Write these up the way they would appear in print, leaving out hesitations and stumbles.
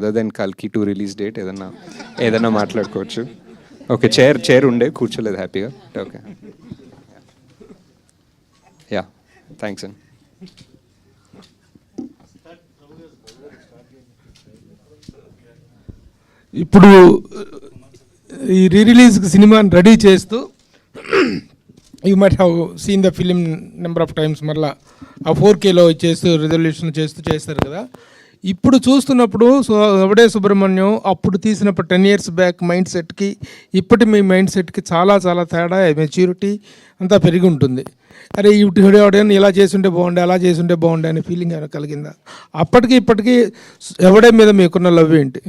Other then కల్కి 2 release date ఏదన్నా మాట్లాడుకోవచ్చు. ఓకే, చైర్ ఉండే కూర్చోలేదు హ్యాపీగా. ఓకే, యా, థ్యాంక్స్ అండి. ఇప్పుడు ఈ రిలీజ్ సినిమాని రెడీ చేస్తూ you might have seen the film number of times. మళ్ళీ ఆ 4Kలో చేస్తూ రిజల్యూషన్ చేస్తారు కదా. ఇప్పుడు చూస్తున్నప్పుడు ఎవడే సుబ్రహ్మణ్యం అప్పుడు తీసినప్పుడు 10 years బ్యాక్ మైండ్ సెట్కి ఇప్పటి మీ మైండ్ సెట్కి చాలా చాలా తేడా, మెచ్యూరిటీ అంతా పెరిగి ఉంటుంది. అరే ఇప్పటి ఇలా చేసుంటే బాగుండే, అలా చేసుంటే బాగుండే అనే ఫీలింగ్ ఏమైనా కలిగిందా? అప్పటికి ఇప్పటికీ ఎవడే మీద మీకున్న లవ్ ఏంటి?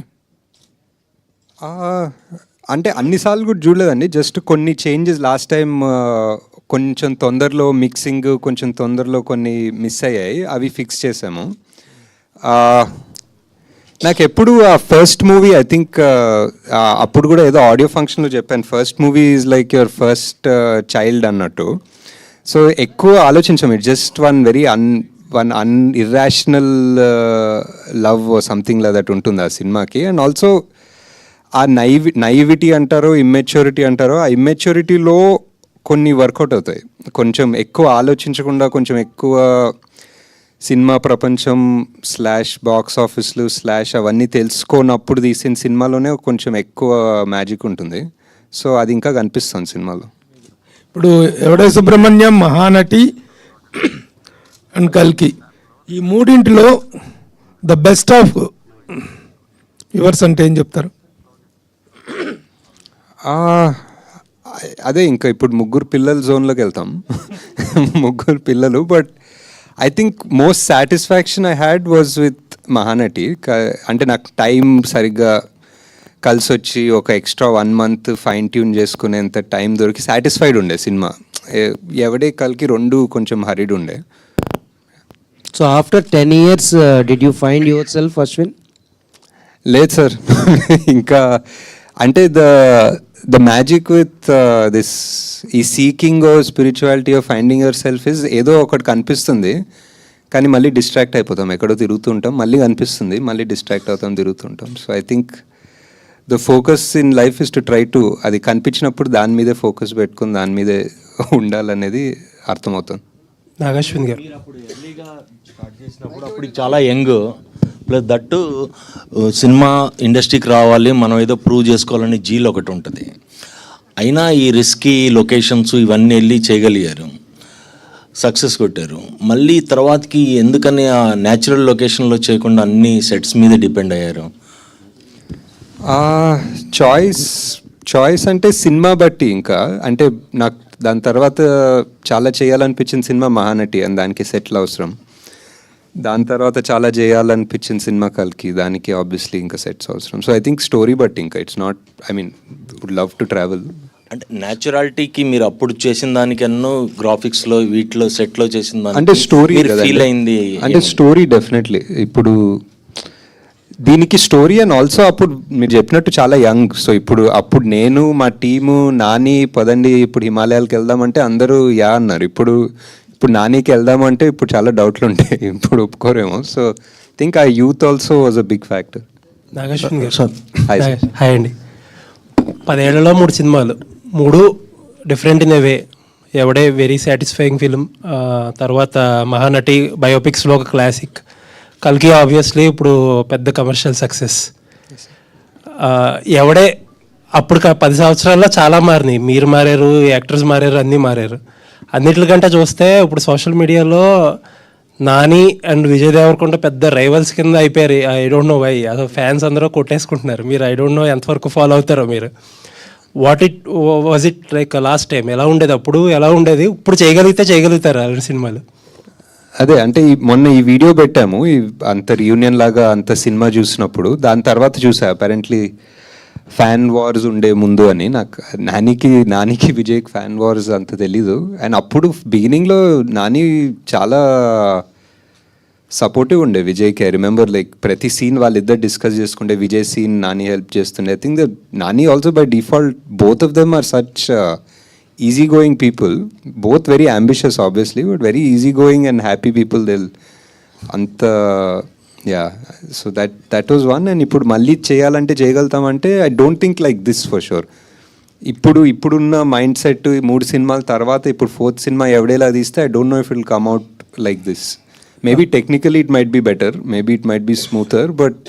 అంటే అన్నిసార్లు కూడా చూడలేదండి, జస్ట్ కొన్ని చేంజెస్. లాస్ట్ టైం కొంచెం తొందరలో మిక్సింగ్, కొంచెం తొందరలో కొన్ని మిస్ అయ్యాయి, అవి ఫిక్స్ చేసాము. నాకు ఎప్పుడు ఆ ఫస్ట్ మూవీ ఐ థింక్ అప్పుడు కూడా ఏదో ఆడియో ఫంక్షన్లో చెప్పాను, first movie is like your first child అన్నట్టు. సో ఎక్కువ ఆలోచించాము, it just one irrational love something like that ఉంటుంది ఆ సినిమాకి. అండ్ ఆల్సో ఆ నైవిటీ అంటారో ఇమ్మెచ్యూరిటీ అంటారో, ఆ ఇమ్మెచ్యూరిటీలో కొన్ని వర్కౌట్ అవుతాయి. కొంచెం ఎక్కువ ఆలోచించకుండా, కొంచెం ఎక్కువ సినిమా ప్రపంచం / బాక్స్ ఆఫీస్లు / అవన్నీ తెలుసుకోనప్పుడు తీసిన సినిమాలోనే కొంచెం ఎక్కువ మ్యాజిక్ ఉంటుంది. సో అది ఇంకా కనిపిస్తుంది సినిమాలో. ఇప్పుడు ఎవడే సుబ్రహ్మణ్యం, మహానటి అండ్ కల్కి, ఈ మూడింటిలో ద బెస్ట్ ఆఫ్ యువర్స్ అంటే ఏం చెప్తారు? అదే ఇంకా ఇప్పుడు ముగ్గురు పిల్లల జోన్లోకి వెళ్తాం. ముగ్గురు పిల్లలు. But I think most satisfaction I had was with Mahanati. అంటే నాకు టైం సరిగ్గా కలిసి వచ్చి ఒక ఎక్స్ట్రా 1 month ఫైన్ ట్యూన్ చేసుకునేంత టైం దొరికి సాటిస్ఫైడ్ ఉండే సినిమా. ఎవడే కల్కి 2 కొంచెం హరిడ్ ఉండే. So after 10 years did you find yourself Ashwin? లేదు సార్, ఇంకా అంటే ద మ్యాజిక్ విత్ దిస్ ఈ seeking or spirituality or finding yourself is ఏదో ఒకటి కనిపిస్తుంది, కానీ మళ్ళీ డిస్ట్రాక్ట్ అయిపోతాం, ఎక్కడో తిరుగుతుంటాం, మళ్ళీ కనిపిస్తుంది, మళ్ళీ డిస్ట్రాక్ట్ అవుతాం, తిరుగుతుంటాం. So I think the focus in life is to try to, అది కనిపించినప్పుడు దాని మీదే ఫోకస్ పెట్టుకుని దాని మీదే ఉండాలనేది అర్థమవుతుంది. నాగశ్విన్ గారు, అప్పుడు ఎర్లీగా స్టార్ట్ చేసినప్పుడు అప్పుడు చాలా యంగ్, ప్లస్ దట్టు సినిమా ఇండస్ట్రీకి రావాలి, మనం ఏదో ప్రూవ్ చేసుకోవాలని జీల్ ఒకటి ఉంటుంది. అయినా ఈ రిస్కీ లొకేషన్స్ ఇవన్నీ వెళ్ళి చేయగలిగారు, సక్సెస్ కొట్టారు. మళ్ళీ తర్వాతకి ఎందుకని ఆ న్యాచురల్ లొకేషన్లో చేయకుండా అన్ని సెట్స్ మీద డిపెండ్ అయ్యారు? చాయిస్ అంటే సినిమా బట్టి. ఇంకా అంటే నాకు దాని తర్వాత చాలా చేయాలనిపించిన సినిమా మహానటి, అండ్ దానికి సెట్లు అవసరం. దాని తర్వాత చాలా చేయాలనిపించిన సినిమా కల్కి, దానికి ఆబ్వియస్లీ ఇంకా సెట్స్ అవసరం. సో ఐ థింక్ స్టోరీ బట్టి, ఇంకా it's not, I mean would love to travel. అంటే న్యాచురాలిటీకి మీరు అప్పుడు చేసిన దానికన్నా గ్రాఫిక్స్లో వీటిలో సెట్లో చేసిన దానికి అంటే స్టోరీ ఫీల్ అయింది అంటే స్టోరీ డెఫినెట్లీ. ఇప్పుడు దీనికి స్టోరీ అండ్ ఆల్సో అప్పుడు మీరు చెప్పినట్టు చాలా యంగ్. సో అప్పుడు నేను మా టీము నాని పదండి ఇప్పుడు హిమాలయాలకు వెళ్దామంటే అందరూ యా అన్నారు. ఇప్పుడు నానికి వెళ్దామంటే ఇప్పుడు చాలా డౌట్లు ఉంటాయి, ఇప్పుడు ఒప్పుకోరేమో. సో థింక్ ఆ youth also was a big factor. Nagashwin గారు, హాయ్ అండి. 10 ఏళ్లలో 3 సినిమాలు, 3 different in a way. Yevade very satisfying film, తర్వాత మహానటి బయోపిక్స్లో ఒక క్లాసిక్, కల్కి ఆబ్వియస్లీ ఇప్పుడు పెద్ద కమర్షియల్ సక్సెస్. ఎవడే అప్పుడు 10 సంవత్సరాల్లో చాలా మారినాయి, మీరు మారారు, యాక్టర్స్ మారారు, అన్నీ మారారు. అన్నిటికంటే చూస్తే ఇప్పుడు సోషల్ మీడియాలో నాని అండ్ విజయ్ దేవరకొండ పెద్ద రైవల్స్ కింద అయిపోయారు. ఐ డోంట్ నో వై, అసలు ఫ్యాన్స్ అందరూ కొట్టేసుకుంటున్నారు. మీరు ఐ డోంట్ నో ఎంతవరకు ఫాలో అవుతారో మీరు. Was it like last time ఎలా ఉండేది, అప్పుడు ఎలా ఉండేది, ఇప్పుడు చేయగలుగుతారు ఆ 2 సినిమాలు? అదే అంటే మొన్న ఈ వీడియో పెట్టాము, అంత రీయూనియన్ లాగా అంత సినిమా చూసినప్పుడు. దాని తర్వాత చూసా అపారెంట్లీ ఫ్యాన్ వార్స్ ఉండే ముందు అని. నాకు నానికి విజయ్కి ఫ్యాన్ వార్స్ అంత తెలీదు. అండ్ అప్పుడు బిగినింగ్లో నాని చాలా సపోర్టివ్ ఉండే విజయ్కి. ఐ రిమెంబర్ లైక్ ప్రతి సీన్ వాళ్ళిద్దరు డిస్కస్ చేసుకుంటే విజయ్ సీన్ నాని హెల్ప్ చేస్తుండే. I think the Nani also by default both of them are such easy going people, both very ambitious obviously, but very easy going and happy people. They'll anta yeah so that was one. And ఇప్పుడు మళ్ళీ చేయాలంటే చేయగలుగుతామంటే I don't think like this for sure. ఇప్పుడున్న mindset 3 సినిమాల తర్వాత ఇప్పుడు 4th సినిమా ఎవడేలా తీస్తే I don't know if will come out like this. Maybe technically it might be better, maybe it might be smoother, but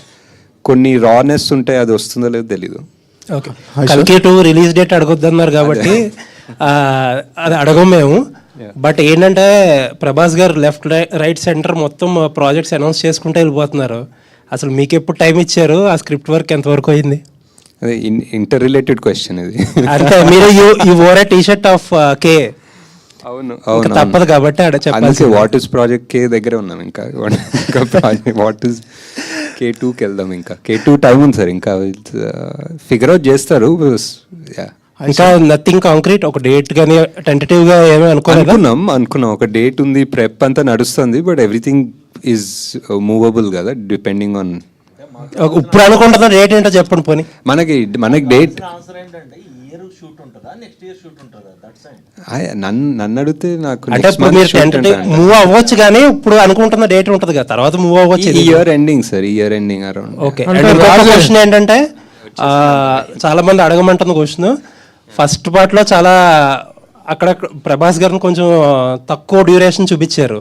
కొన్ని rawness ఉంటాయి, అది వస్తుందో లేదో తెలీదు. ఓకే, కల్కి 2 రిలీజ్ డేట్ అడగొద్దన్నారు కాబట్టి అది అడగం మేము. బట్ ఏంటంటే ప్రభాస్ గారు లెఫ్ట్ రైట్ సెంటర్ మొత్తం ప్రాజెక్ట్స్ అనౌన్స్ చేసుకుంటూ వెళ్ళిపోతున్నారు. అసలు మీకు ఎప్పుడు టైం ఇచ్చారు? ఆ స్క్రిప్ట్ వర్క్ ఎంతవరకు అయింది? అదే ఇంటర్ రిలేటెడ్ క్వశ్చన్ ఇది. అంటే మీరు you wore a t-shirt of K. అవును ఇంకా తప్పదు కాబట్టి ఆడ చెప్పాల్సి. వాట్ ఇస్ ప్రాజెక్ట్ కే దగ్గర ఉన్నాం. ఇంకా వాట్ ఇస్ K2కి వెళ్దాం. ఇంకా K2 టైం ఉంది సార్, ఇంకా ఫిగర్ అవుట్ చేస్తారు. ఇంకా నథింగ్ కాంక్రీట్, ఒక డేట్ కానీ టెంటేటివ్ గా ఏమీ అనుకున్నాం ఒక డేట్ ఉంది, ప్రెప్ అంతా నడుస్తుంది, బట్ ఎవ్రీథింగ్ ఈజ్ మూవబుల్ కదా డిపెండింగ్ ఆన్. ఇప్పుడు అనుకుంటున్న డేట్ ఏంటో చెప్పండి పోనీ. మనకి డేట్ నన్ను అడిగితే నాకు అంటే మీరు టెంటేటివ్ మూవ్ అవ్వచ్చు కానీ ఇప్పుడు అనుకుంటున్న డేట్ ఉంటుంది కదా, తర్వాత మూవ్ అవ్వచ్చు. Year ending sir, year ending around. Okay, question ఏంటంటే చాలా మంది అడగమంటున్న క్వశ్చన్, ఫస్ట్ పార్ట్ లో చాలా అక్కడ ప్రభాస్ గారిని కొంచెం తక్కువ డ్యూరేషన్ చూపించారు.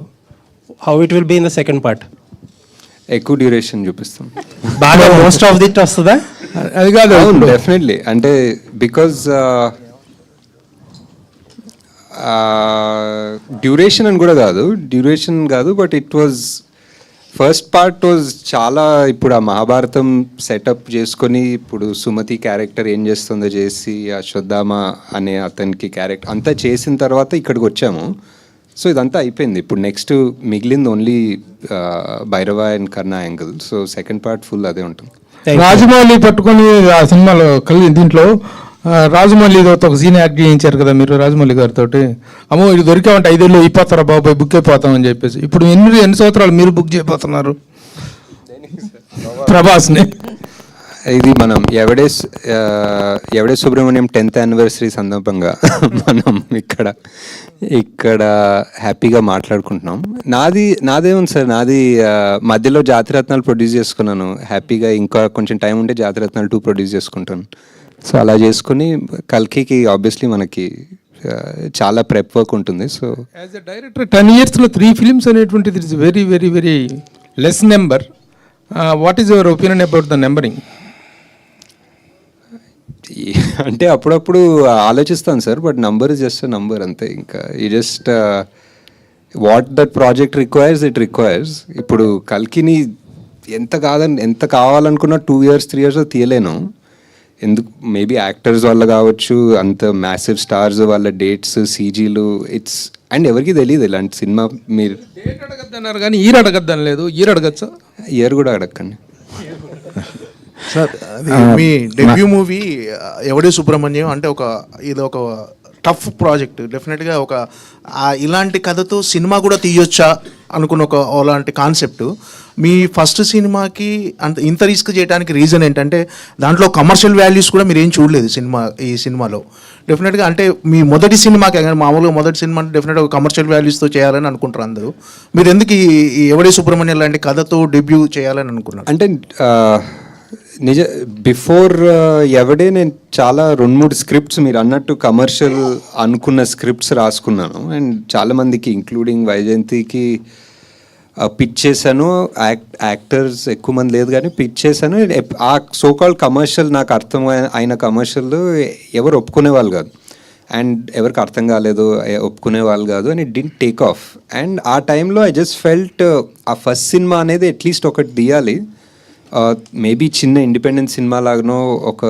How it will be in the second part? ఎక్కువ డ్యూరేషన్ చూపిస్తాం. బాగా మోస్ట్ ఆఫ్ దిట్ వస్తుందా? అది కాదు, డెఫినెట్లీ. అంటే బికాజ్ డ్యూరేషన్ అని కూడా కాదు, but it was first part was చాలా. ఇప్పుడు ఆ మహాభారతం సెటప్ చేసుకొని ఇప్పుడు సుమతి క్యారెక్టర్ ఏం చేస్తుందో చేసి, ఆ శ్రద్ధామ అనే అతనికి క్యారెక్టర్ అంతా చేసిన తర్వాత ఇక్కడికి వచ్చాము. సో ఇదంతా అయిపోయింది. ఇప్పుడు నెక్స్ట్ మిగిలింది only Bhairava and Karna angle. So second part full అదే ఉంటుంది. రాజమౌళి పట్టుకొని ఆ సినిమాలో దీంట్లో రాజమౌళితో ఒక సీన్ యాక్ట్ చేయించారు కదా మీరు రాజమౌళి గారితో. అమ్మో ఇది దొరికామంటే 5 ఏళ్ళు అయిపోతారా బాబాయ్, బుక్ అయిపోతామని చెప్పేసి. ఇప్పుడు ఎన్ని సంవత్సరాలు మీరు బుక్ చేయబోతున్నారు ప్రభాస్ని? ఇది మనం ఎవడే సుబ్రహ్మణ్యం 10th యానివర్సరీ సందర్భంగా మనం ఇక్కడ హ్యాపీగా మాట్లాడుకుంటున్నాం. నాదేముంది సార్, నాది మధ్యలో జాతిరత్నాలు ప్రొడ్యూస్ చేసుకున్నాను హ్యాపీగా. ఇంకా కొంచెం టైం ఉంటే జాతిరత్నాలు 2 ప్రొడ్యూస్ చేసుకుంటాను. సో అలా చేసుకుని కల్కికి ఆబ్వియస్లీ మనకి చాలా ప్రెప్ వర్క్ ఉంటుంది. So as a director 10 yearsలో 3 films అనేటువంటిది it's very very very less number. What is your opinion about the numbering? అంటే అప్పుడప్పుడు ఆలోచిస్తాను sir, but number is just number అంతే. ఇంకా ఈ just what that project requires it requires. ఇప్పుడు కల్కిని ఎంత కావాలనుకున్నా 2 years 3 years తీయలేను. ఎందుకు, మేబీ యాక్టర్స్ వల్ల కావచ్చు, అంత మ్యాసివ్ స్టార్స్ వాళ్ళ డేట్స్, సీజీలు, ఇట్స్ అండ్ ఎవరికి తెలియదు ఇలాంటి సినిమా. మీరు డేట్ అడగద్దన్నారు కానీ ఇయర్ అడగద్దని లేదు. ఇయర్ అడగచ్చా? ఇయర్ కూడా అడగండి సార్. మీ డెబ్యూ మూవీ ఎవడే సుబ్రహ్మణ్యం అంటే ఇది ఒక టఫ్ ప్రాజెక్ట్. డెఫినెట్గా ఇలాంటి కథతో సినిమా కూడా తీయొచ్చా అనుకున్న అలాంటి కాన్సెప్ట్. మీ ఫస్ట్ సినిమాకి ఇంత రిస్క్ చేయడానికి రీజన్ ఏంటంటే దాంట్లో కమర్షియల్ వాల్యూస్ కూడా మీరు ఏం చూడలేదు ఈ సినిమాలో. డెఫినెట్గా అంటే మీ మొదటి సినిమాకి మామూలుగా మొదటి సినిమా డెఫినెట్గా కమర్షియల్ వాల్యూస్తో చేయాలని అనుకుంటారు అందరూ. మీరు ఎందుకు ఈ ఎవడే సుబ్రహ్మణ్యం లాంటి కథతో డెబ్యూ చేయాలని అనుకున్నారు? అంటే బిఫోర్ ఎవడే నేను చాలా 2-3 స్క్రిప్ట్స్ మీరు అన్నట్టు కమర్షియల్ అనుకున్న స్క్రిప్ట్స్ రాసుకున్నాను. అండ్ చాలామందికి ఇంక్లూడింగ్ వైజయంతికి పిచ్ చేశాను. యాక్టర్స్ ఎక్కువ మంది లేదు కానీ పిచ్ చేశాను. ఆ సోకాల్డ్ కమర్షియల్ నాకు అర్థం అయిన కమర్షియల్ ఎవరు ఒప్పుకునే వాళ్ళు కాదు, అండ్ ఎవరికి అర్థం కాలేదు, ఒప్పుకునే వాళ్ళు కాదు, and it didn't take off. And ఆ టైంలో ఐ జస్ట్ ఫెల్ట్ ఆ ఫస్ట్ సినిమా అనేది అట్లీస్ట్ ఒకటి తీయాలి. మేబీ చిన్న ఇండిపెండెంట్ సినిమా లాగానో ఒక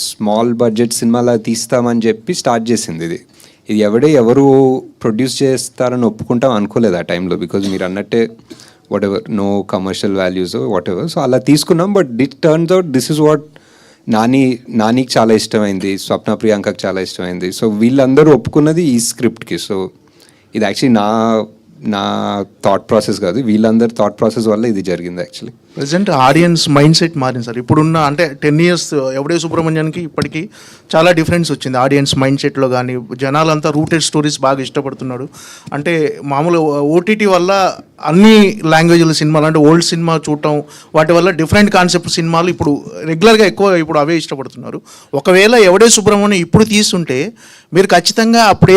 స్మాల్ బడ్జెట్ సినిమాలా తీస్తామని చెప్పి స్టార్ట్ చేసింది ఇది. ఎవరు ప్రొడ్యూస్ చేస్తారని ఒప్పుకుంటాం అనుకోలేదు ఆ టైంలో, బికాజ్ మీరు అన్నట్టే whatever no commercial values whatever. So అలా తీసుకున్నాం. But it turns out this is what నానికి చాలా ఇష్టమైంది, స్వప్న ప్రియాంకకి చాలా ఇష్టమైంది. సో వీళ్ళందరూ ఒప్పుకున్నది ఈ స్క్రిప్ట్కి. సో ఇది యాక్చువల్లీ నా థాట్ ప్రాసెస్ కాదు, వీళ్ళందరి థాట్ ప్రాసెస్ వల్ల ఇది జరిగింది actually. Present audience mind set మారింది సార్. ఇప్పుడున్న అంటే 10 years ఎవడే సుబ్రహ్మణ్యానికి ఇప్పటికీ చాలా డిఫరెన్స్ వచ్చింది ఆడియన్స్ మైండ్ సెట్లో కానీ. జనాలంతా రూటెడ్ స్టోరీస్ బాగా ఇష్టపడుతున్నాడు. అంటే మామూలు ఓటీటీ వల్ల అన్ని లాంగ్వేజ్ల సినిమాలు అంటే ఓల్డ్ సినిమా చూడటం వాటి వల్ల డిఫరెంట్ కాన్సెప్ట్ సినిమాలు ఇప్పుడు రెగ్యులర్గా ఎక్కువ ఇప్పుడు అవే ఇష్టపడుతున్నారు. ఒకవేళ ఎవడే సుబ్రహ్మణ్యం ఇప్పుడు తీసుంటే మీరు ఖచ్చితంగా అప్పుడు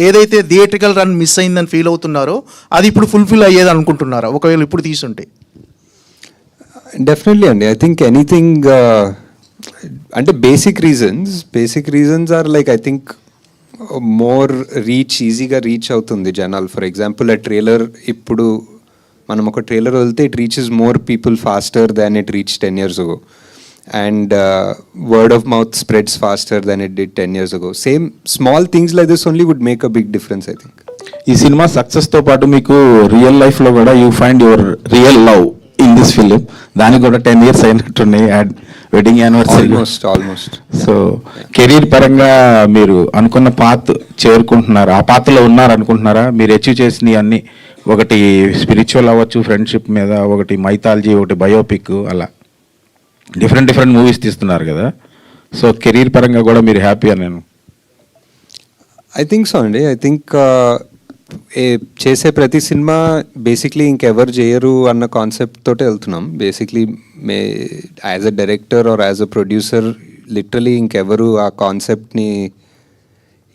ఏదైతే థియేట్రికల్ రన్ మిస్ అయిందని ఫీల్ అవుతున్నారో అది ఇప్పుడు ఫుల్ఫిల్ అయ్యేది అనుకుంటున్నారా ఒకవేళ ఇప్పుడు తీసుంటే? డెఫినెట్లీ అండి. ఐ థింక్ ఎనీథింగ్ అంటే basic reasons are like I think more ఈజీగా రీచ్ అవుతుంది జనాలు. ఫర్ ఎగ్జాంపుల్ ఆ ట్రైలర్, ఇప్పుడు మనం ఒక ట్రైలర్ వదిలితే it reaches more people faster than it reach 10 years ago. And word of mouth spreads faster than it did 10 years ago. Same small things like this only would make a big difference, I think. ఈ సినిమా సక్సెస్తో పాటు మీకు real లైఫ్లో కూడా you find your real love in this film. దానికి కూడా 10 years అయినట్టున్నాయి, wedding anniversary Almost. So career పరంగా మీరు అనుకున్న పాత్ చేరుకుంటున్నారా? ఆ పాత్రలో ఉన్నారు అనుకుంటున్నారా? మీరు అచీవ్ చేసినవి అన్నీ, ఒకటి స్పిరిచువల్ అవ్వచ్చు, ఫ్రెండ్షిప్ మీద, ఒకటి మైథాలజీ, ఒకటి బయోపిక్, అలా డిఫరెంట్ మూవీస్ తీస్తున్నారు కదా. సో కెరీర్ పరంగా కూడా మీరు హ్యాపీ అని నేను ఐ థింక్ సో అండి. ఐ థింక్ చేసే ప్రతి సినిమా బేసిక్లీ ఇంకెవరు చేయరు అన్న కాన్సెప్ట్ తోటే వెళ్తున్నాం. Basically as a director or as a producer literally ఇంకెవరు ఆ కాన్సెప్ట్ని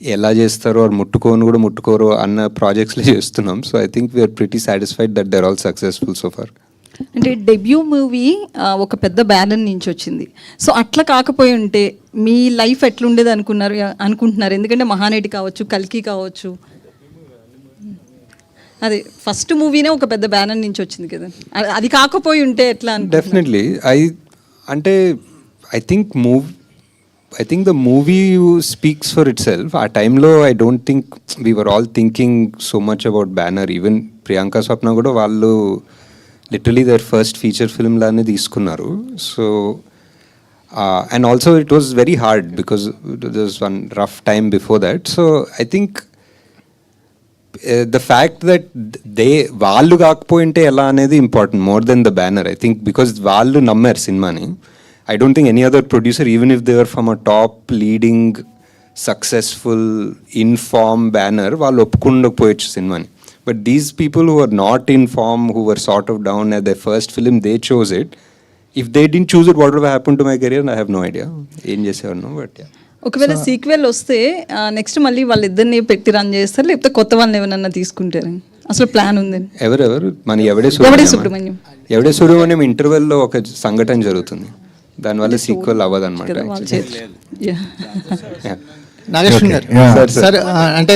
ఎలా చేస్తారో ఆర్ ముట్టుకోరు అన్న ప్రాజెక్ట్స్లో చేస్తున్నాం. So I think we are pretty satisfied that they're all successful so far. అంటే డెబ్యూ మూవీ ఒక పెద్ద బ్యానర్ నుంచి వచ్చింది. సో అట్లా కాకపోయి ఉంటే మీ లైఫ్ ఎట్లుండేది అనుకుంటున్నారు? ఎందుకంటే మహానటి కావచ్చు, కల్కి కావచ్చు, అదే ఫస్ట్ మూవీనే ఒక పెద్ద బ్యానర్ నుంచి వచ్చింది కదా, అది కాకపోయి ఉంటే ఎట్లా? Definitely I think the movie speaks for itself. ఆ టైంలో I don't think we were all thinking so much about banner. Even Priyanka Swapna కూడా వాళ్ళు literally their first feature film లానే తీసుకున్నారు. So and also it was very hard because it was one rough time before that. So I think the fact that వాళ్ళు కాకపోయింటే ఎలా అనేది important more than the banner. I think because వాళ్ళు నమ్మారు సినిమాని. I don't think any other producer, even if they were from a top leading successful in-form banner, వాళ్ళు ఒప్పుకుండకపోయచ్చు సినిమాని. But these people who are not in form, who were sort of down at their first film, they chose it. If they didn't choose it, what would have happened to my career? I have no idea. ఏం చేసేవారు, but ఒకవేళ sequel వస్తే next మళ్ళీ వాళ్ళిద్దరిని పెట్టి run చేస్తారు, లేకపోతే కొత్త వాళ్ళని ఏమన్నా తీసుకుంటారని అసలు ప్లాన్ ఉంది? ఎవరెవరు మన ఎవడే సుబ్రహ్మణ్యం ఇంటర్వెల్లో ఒక సంఘటన జరుగుతుంది, దానివల్ల సీక్వెల్ అవ్వదు అనమాట. నాగేశ్వరం గారు సార్, అంటే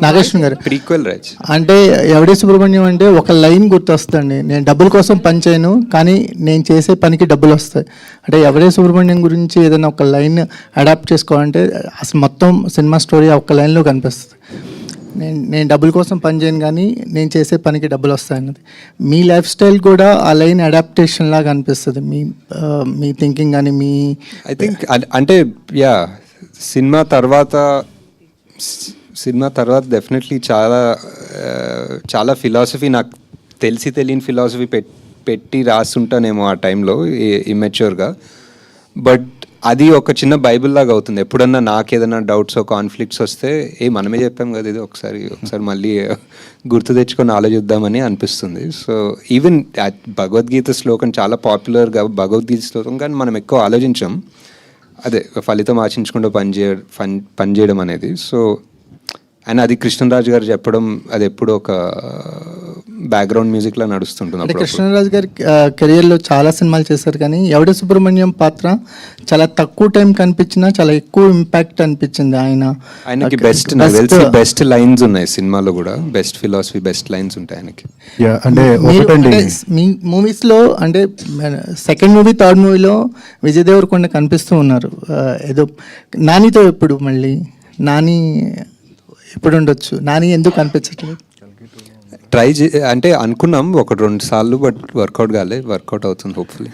నాగేశ్వరం గారు ప్రీక్వెల్ రాజ్ అంటే ఎవడే సుబ్రహ్మణ్యం అంటే ఒక లైన్ గుర్తొస్తుందండి, నేను డబ్బుల కోసం పని చేయను కానీ నేను చేసే పనికి డబ్బులు వస్తాయి. అంటే ఎవడే సుబ్రహ్మణ్యం గురించి ఏదైనా ఒక లైన్ అడాప్ట్ చేసుకోవాలంటే అసలు మొత్తం సినిమా స్టోరీ ఒక లైన్లో కనిపిస్తుంది. నేను డబ్బుల కోసం పని చేయను కానీ నేను చేసే పనికి డబ్బులు వస్తాయన్నది. మీ లైఫ్ స్టైల్ కూడా ఆ లైన్ అడాప్టేషన్ లాగా అనిపిస్తుంది, మీ థింకింగ్ కానీ మీ ఐ థింక్. అంటే యా సినిమా తర్వాత డెఫినెట్లీ చాలా ఫిలాసఫీ, నాకు తెలియని ఫిలాసఫీ పెట్టి రాస్తుంటానేమో ఆ టైంలో ఇమ్మెచ్యూర్గా. బట్ అది ఒక చిన్న బైబిల్ లాగా అవుతుంది. ఎప్పుడన్నా నాకు ఏదైనా డౌట్స్ కాన్ఫ్లిక్ట్స్ వస్తే మనమే చెప్పాం కదా ఇది ఒకసారి మళ్ళీ గుర్తు తెచ్చుకొని ఆలోచిద్దామని అనిపిస్తుంది. సో ఈవెన్ భగవద్గీత శ్లోకం చాలా పాపులర్గా భగవద్గీత శ్లోకం, కానీ మనం ఎక్కువ ఆలోచించాం అదే ఫలితం ఆశించకుండా పనిచేయడం అనేది. సో అండ్ అది కృష్ణరాజు గారు చెప్పడం అది ఎప్పుడు ఒక బ్యాక్గ్రౌండ్ మ్యూజిక్ లా నడుస్తుంటుంది. కృష్ణరాజు గారి కెరియర్లో చాలా సినిమాలు చేశారు కానీ ఎవడే సుబ్రహ్మణ్యం పాత్ర చాలా తక్కువ టైం కనిపించినా చాలా ఎక్కువ ఇంపాక్ట్ అనిపించింది. ఆయనకి బెస్ట్ లైన్స్ ఉన్నాయి సినిమాలో కూడా, బెస్ట్ ఫిలాసఫీ, బెస్ట్ లైన్స్ ఉంటాయి ఆయనకి. అంటే మీ మూవీస్లో అంటే సెకండ్ మూవీ, థర్డ్ మూవీలో విజయ్ దేవరకొండ కనిపిస్తూ ఉన్నారు. ఏదో నానితో ఎప్పుడు మళ్ళీ నాని ఎప్పుడు ఉండొచ్చు, నాని ఎందుకు కనిపించట్లేదు? అంటే అనుకున్నాం 1-2 సార్లు, బట్ వర్కౌట్ అవుతుంది హోప్ఫుల్లీ.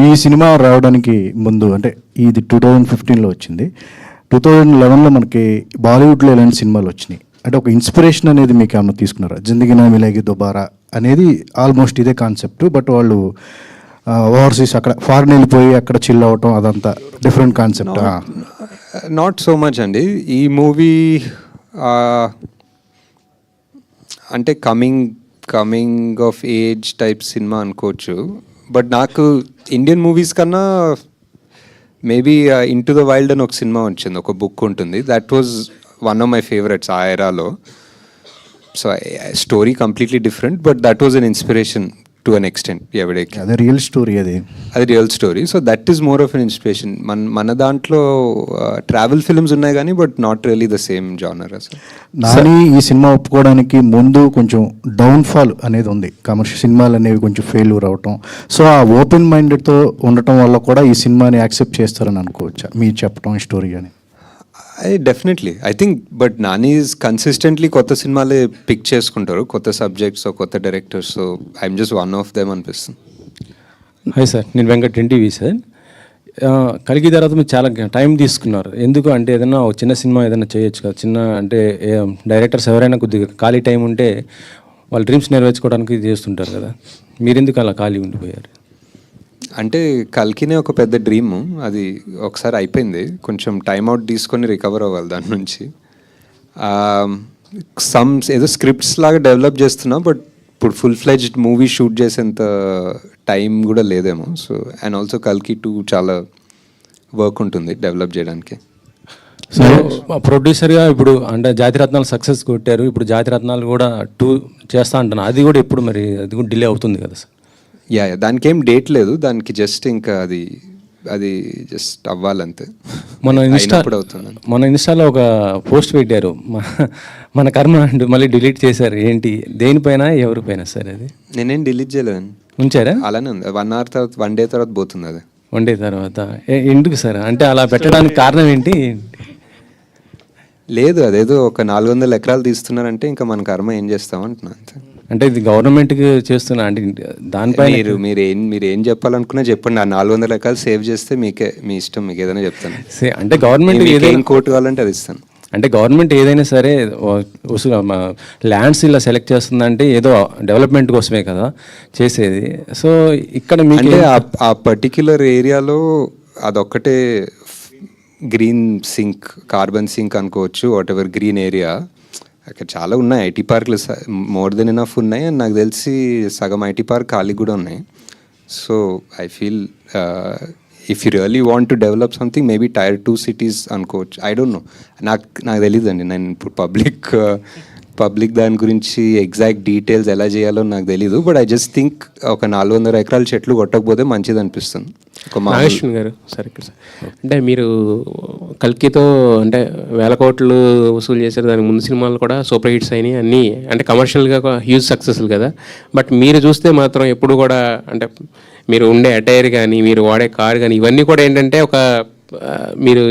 ఈ సినిమా రావడానికి ముందు అంటే ఇది 2015లో వచ్చింది. 2011లో మనకి బాలీవుడ్లో ఇలాంటి సినిమాలు వచ్చినాయి. అంటే ఒక ఇన్స్పిరేషన్ అనేది మీకు ఏమన్నా తీసుకున్నారా? జిందగీ నా మిలేగి దుబారా అనేది ఆల్మోస్ట్ ఇదే కాన్సెప్ట్. బట్ వాళ్ళు ఓవర్సీస్ అక్కడ ఫారిన్ వెళ్ళిపోయి అక్కడ చిల్ అవటం అదంతా different concept. Not so much అండి. ఈ మూవీ అంటే కమింగ్ ఆఫ్ ఏజ్ టైప్ సినిమా అనుకోవచ్చు. బట్ నాకు ఇండియన్ మూవీస్ కన్నా maybe into the wild అని ఒక సినిమా వచ్చింది, ఒక బుక్ ఉంటుంది. That was one of my favourites ఆ ఎరాలో. So story completely different, but that was an inspiration to an extent. ఎవరికి అదే రియల్ స్టోరీ, అది real story. So that is more of an inspiration. మన దాంట్లో ట్రావెల్ ఫిల్మ్స్ ఉన్నాయి కానీ but not really the same genre అసలు. నాని ఈ cinema ఒప్పుకోవడానికి ముందు కొంచెం డౌన్ఫాల్ అనేది ఉంది, కమర్షియల్ సినిమాలు అనేవి కొంచెం ఫెయిల్యూర్ అవటం. సో ఆ ఓపెన్ మైండెడ్తో ఉండటం వల్ల కూడా ఈ సినిమాని యాక్సెప్ట్ చేస్తారని అనుకోవచ్చా మీరు చెప్పడం స్టోరీ అని? Definitely I think, but Nani is consistently కొత్త సినిమాలే పిక్ చేసుకుంటారు, కొత్త సబ్జెక్ట్స్, కొత్త directors. So I'm just one of them అనిపిస్తుంది. హాయ్ సార్, నేను వెంకట్ ఎన్టీవీ సార్. కలిగి తర్వాత మీరు చాలా టైం తీసుకున్నారు. ఎందుకు అంటే ఏదైనా ఒక చిన్న సినిమా ఏదైనా చేయొచ్చు కదా, చిన్న అంటే డైరెక్టర్స్ ఎవరైనా కొద్దిగా ఖాళీ టైం ఉంటే వాళ్ళ డ్రీమ్స్ నెరవేర్చుకోవడానికి చేస్తుంటారు కదా, మీరెందుకు అలా ఖాళీ ఉండిపోయారు? అంటే కల్కినే ఒక పెద్ద డ్రీమ్, అది ఒకసారి అయిపోయింది. కొంచెం టైం అవుట్ తీసుకొని రికవర్ అవ్వాలి దాని నుంచి. ఏదో స్క్రిప్ట్స్ లాగా డెవలప్ చేస్తున్నా, బట్ ఇప్పుడు ఫుల్ ఫ్లెడ్జ్డ్ మూవీ షూట్ చేసేంత టైం కూడా లేదేమో. సో అండ్ ఆల్సో కల్కి 2 చాలా వర్క్ ఉంటుంది డెవలప్ చేయడానికి. సో ప్రొడ్యూసర్గా ఇప్పుడు అంటే జాతిరత్నాలు సక్సెస్ కొట్టారు, ఇప్పుడు జాతిరత్నాలు కూడా 2 చేస్తా అంటున్నా, అది కూడా ఎప్పుడు మరి అది కూడా డిలే అవుతుంది కదా సార్? యా, దానికి ఏం డేట్ లేదు, దానికి జస్ట్ ఇంకా అది జస్ట్ అవ్వాలంతే. మన ఇన్స్టాలో ఒక పోస్ట్ పెట్టారు, మన కర్మ అంటూ మళ్ళీ డిలీట్ చేశారు. ఏంటి, దేనిపైన ఎవరిపైన సార్ అది? నేనేం డిలీట్ చేయలేదని ఉంచారా? అలానే ఉంది. 1 hour తర్వాత 1 day తర్వాత పోతుంది అది. 1 day తర్వాత ఎందుకు సార్? అంటే అలా పెట్టడానికి కారణం ఏంటి? లేదు, అదేదో ఒక 400 ఎకరాలు తీస్తున్నారంటే ఇంకా మన కర్మ ఏం చేస్తాం అంటున్నా అంతే. అంటే ఇది గవర్నమెంట్కి చేస్తున్నా అంటే దానిపై మీరు ఏం చెప్పాలనుకున్నా చెప్పండి. ఆ 400 ఎకరాలు సేవ్ చేస్తే మీకే, మీ ఇష్టం, మీకు ఏదైనా చెప్తాను. అంటే గవర్నమెంట్ ఏం కోర్టు కావాలంటే అది ఇస్తాను. అంటే గవర్నమెంట్ ఏదైనా సరే ల్యాండ్స్ ఇలా సెలెక్ట్ చేస్తుందంటే ఏదో డెవలప్మెంట్ కోసమే కదా చేసేది. సో ఇక్కడ మీకు ఆ పర్టిక్యులర్ ఏరియాలో అదొక్కటే గ్రీన్ సింక్, కార్బన్ సింక్ అనుకోవచ్చు, వాట్ ఎవర్ గ్రీన్ ఏరియా. అక్కడ చాలా ఉన్నాయి ఐటీ పార్క్లు, మోర్ దెన్ ఎనఫ్ ఉన్నాయి. అండ్ నాకు తెలిసి సగం ఐటీ పార్క్ ఖాళీ కూడా ఉన్నాయి. So I feel if you really want to develop something, maybe Tier 2 cities అనుకోవచ్చు. ఐ డోంట్ నో, నాకు తెలియదు అండి. నేను ఇప్పుడు పబ్లిక్ దాని గురించి ఎగ్జాక్ట్ డీటెయిల్స్ ఎలా చేయాలో నాకు తెలీదు. బట్ ఐ జస్ట్ థింక్ ఒక 400 ఎకరాల చెట్లు కొట్టకపోతే మంచిది అనిపిస్తుంది. నాగేశ్వర్ గారు సార్, ఇక్కడ సార్ అంటే మీరు కల్కితో అంటే 1000 కోట్లు వసూలు చేశారు. దానికి ముందు సినిమాలు కూడా సూపర్ హిట్స్ అయినాయి, అన్నీ అంటే కమర్షియల్గా హ్యూజ్ సక్సెస్లు కదా. బట్ మీరు చూస్తే మాత్రం ఎప్పుడు కూడా అంటే మీరు ఉండే అటైర్ కానీ, మీరు వాడే కార్ కానీ, ఇవన్నీ కూడా ఏంటంటే ఒక మీరు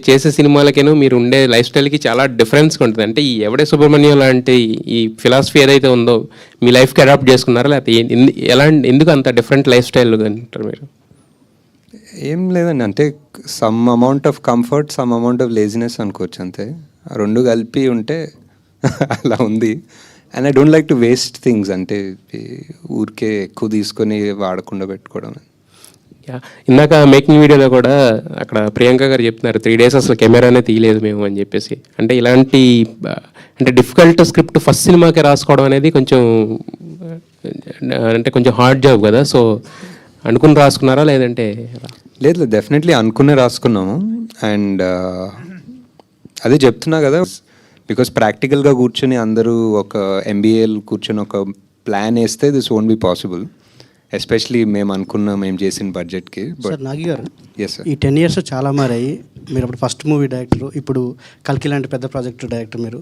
చేసే సినిమాలకేనో మీరు ఉండే లైఫ్ స్టైల్కి చాలా డిఫరెన్స్గా ఉంటుంది. అంటే ఈ ఎవడే సుబ్రహ్మణ్యం లాంటి ఈ ఫిలాసఫీ ఏదైతే ఉందో మీ లైఫ్కి అడాప్ట్ చేసుకున్నారా, లేకపోతే ఎందుకు అంత డిఫరెంట్ లైఫ్ స్టైల్ అంటారు మీరు? ఏం లేదండి, అంటే some amount of comfort, some amount of laziness అనుకోవచ్చు అంతే. 2 కలిపి ఉంటే అలా ఉంది. And I don't like to waste things, అంటే ఊరికే ఎక్కువ తీసుకొని వాడకుండా పెట్టుకోవడం. ఇందాక మేకింగ్ వీడియోలో కూడా అక్కడ ప్రియాంక గారు చెప్తున్నారు 3 days అసలు కెమెరానే తీయలేదు మేము అని చెప్పేసి. అంటే ఇలాంటి అంటే డిఫికల్ట్ స్క్రిప్ట్ ఫస్ట్ సినిమాకే రాసుకోవడం అనేది కొంచెం అంటే కొంచెం హార్డ్ జాబ్ కదా. సో అనుకుని రాసుకున్నారా లేదంటే? లేదు, డెఫినెట్లీ అనుకునే రాసుకున్నాము. అండ్ అదే చెప్తున్నా కదా, బికాస్ ప్రాక్టికల్గా కూర్చొని అందరూ ఒక MBAలు కూర్చొని ఒక ప్లాన్ వేస్తే this won't be possible, especially మేము చేసిన బడ్జెట్కి. సార్ నాగి గారు, ఎస్ సార్, ఈ 10 years చాలా మారాయి. మీరు అప్పుడు ఫస్ట్ మూవీ డైరెక్టర్, ఇప్పుడు కల్కి లాంటి పెద్ద ప్రాజెక్ట్ డైరెక్టర్. మీరు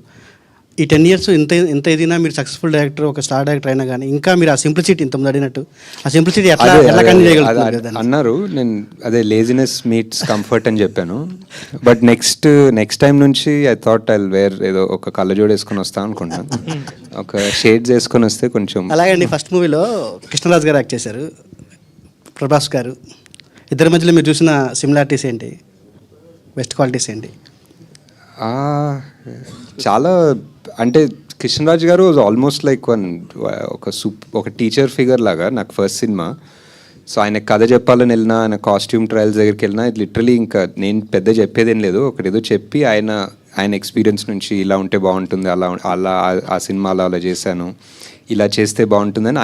ఈ 10 years ఎంత ఎదిగినా మీరు సక్సెస్ఫుల్ డైరెక్టర్, ఒక స్టార్ డైరెక్టర్ అయినా కానీ ఇంకా మీరు ఆ సింప్లిసిటీ ఇంతకుముందు అడిగినట్టు ఆ సింప్లిసిటీ ఎట్లా కన్వే చేయగలుగుతారు అన్నారు. నేను అదే లేజినెస్ మీట్స్ కంఫర్ట్ అని చెప్పాను. బట్ నెక్స్ట్ టైం నుంచి ఐ థాట్ ఐ వేర్ ఏదో ఒక కళ్ళజోడు వేసుకొని వస్తాను అనుకుంటాను, ఒక షేడ్స్ వేసుకొని వస్తే కొంచెం. అలాగే ఫస్ట్ మూవీలో కృష్ణరాజు గారు యాక్ట్ చేశారు, ప్రభాస్ గారు. ఇద్దరి మధ్యలో మీరు చూసిన సిమిలారిటీస్ ఏంటి, బెస్ట్ క్వాలిటీస్ ఏంటి? చాలా అంటే కృష్ణరాజ్ గారు వాజ్ ఆల్మోస్ట్ లైక్ ఒక టీచర్ ఫిగర్ లాగా నాకు ఫస్ట్ సినిమా. సో ఆయన కథ చెప్పాలని వెళ్ళినా, ఆయన కాస్ట్యూమ్ ట్రయల్స్ దగ్గరికి వెళ్ళినా, లిటరలీ ఇంకా నేను పెద్ద చెప్పేదేం లేదు, ఒకటేదో చెప్పి ఆయన ఎక్స్పీరియన్స్ నుంచి ఇలా ఉంటే బాగుంటుంది, అలా ఆ సినిమాలో అలా చేశాను, ఇలా చేస్తే బాగుంటుందని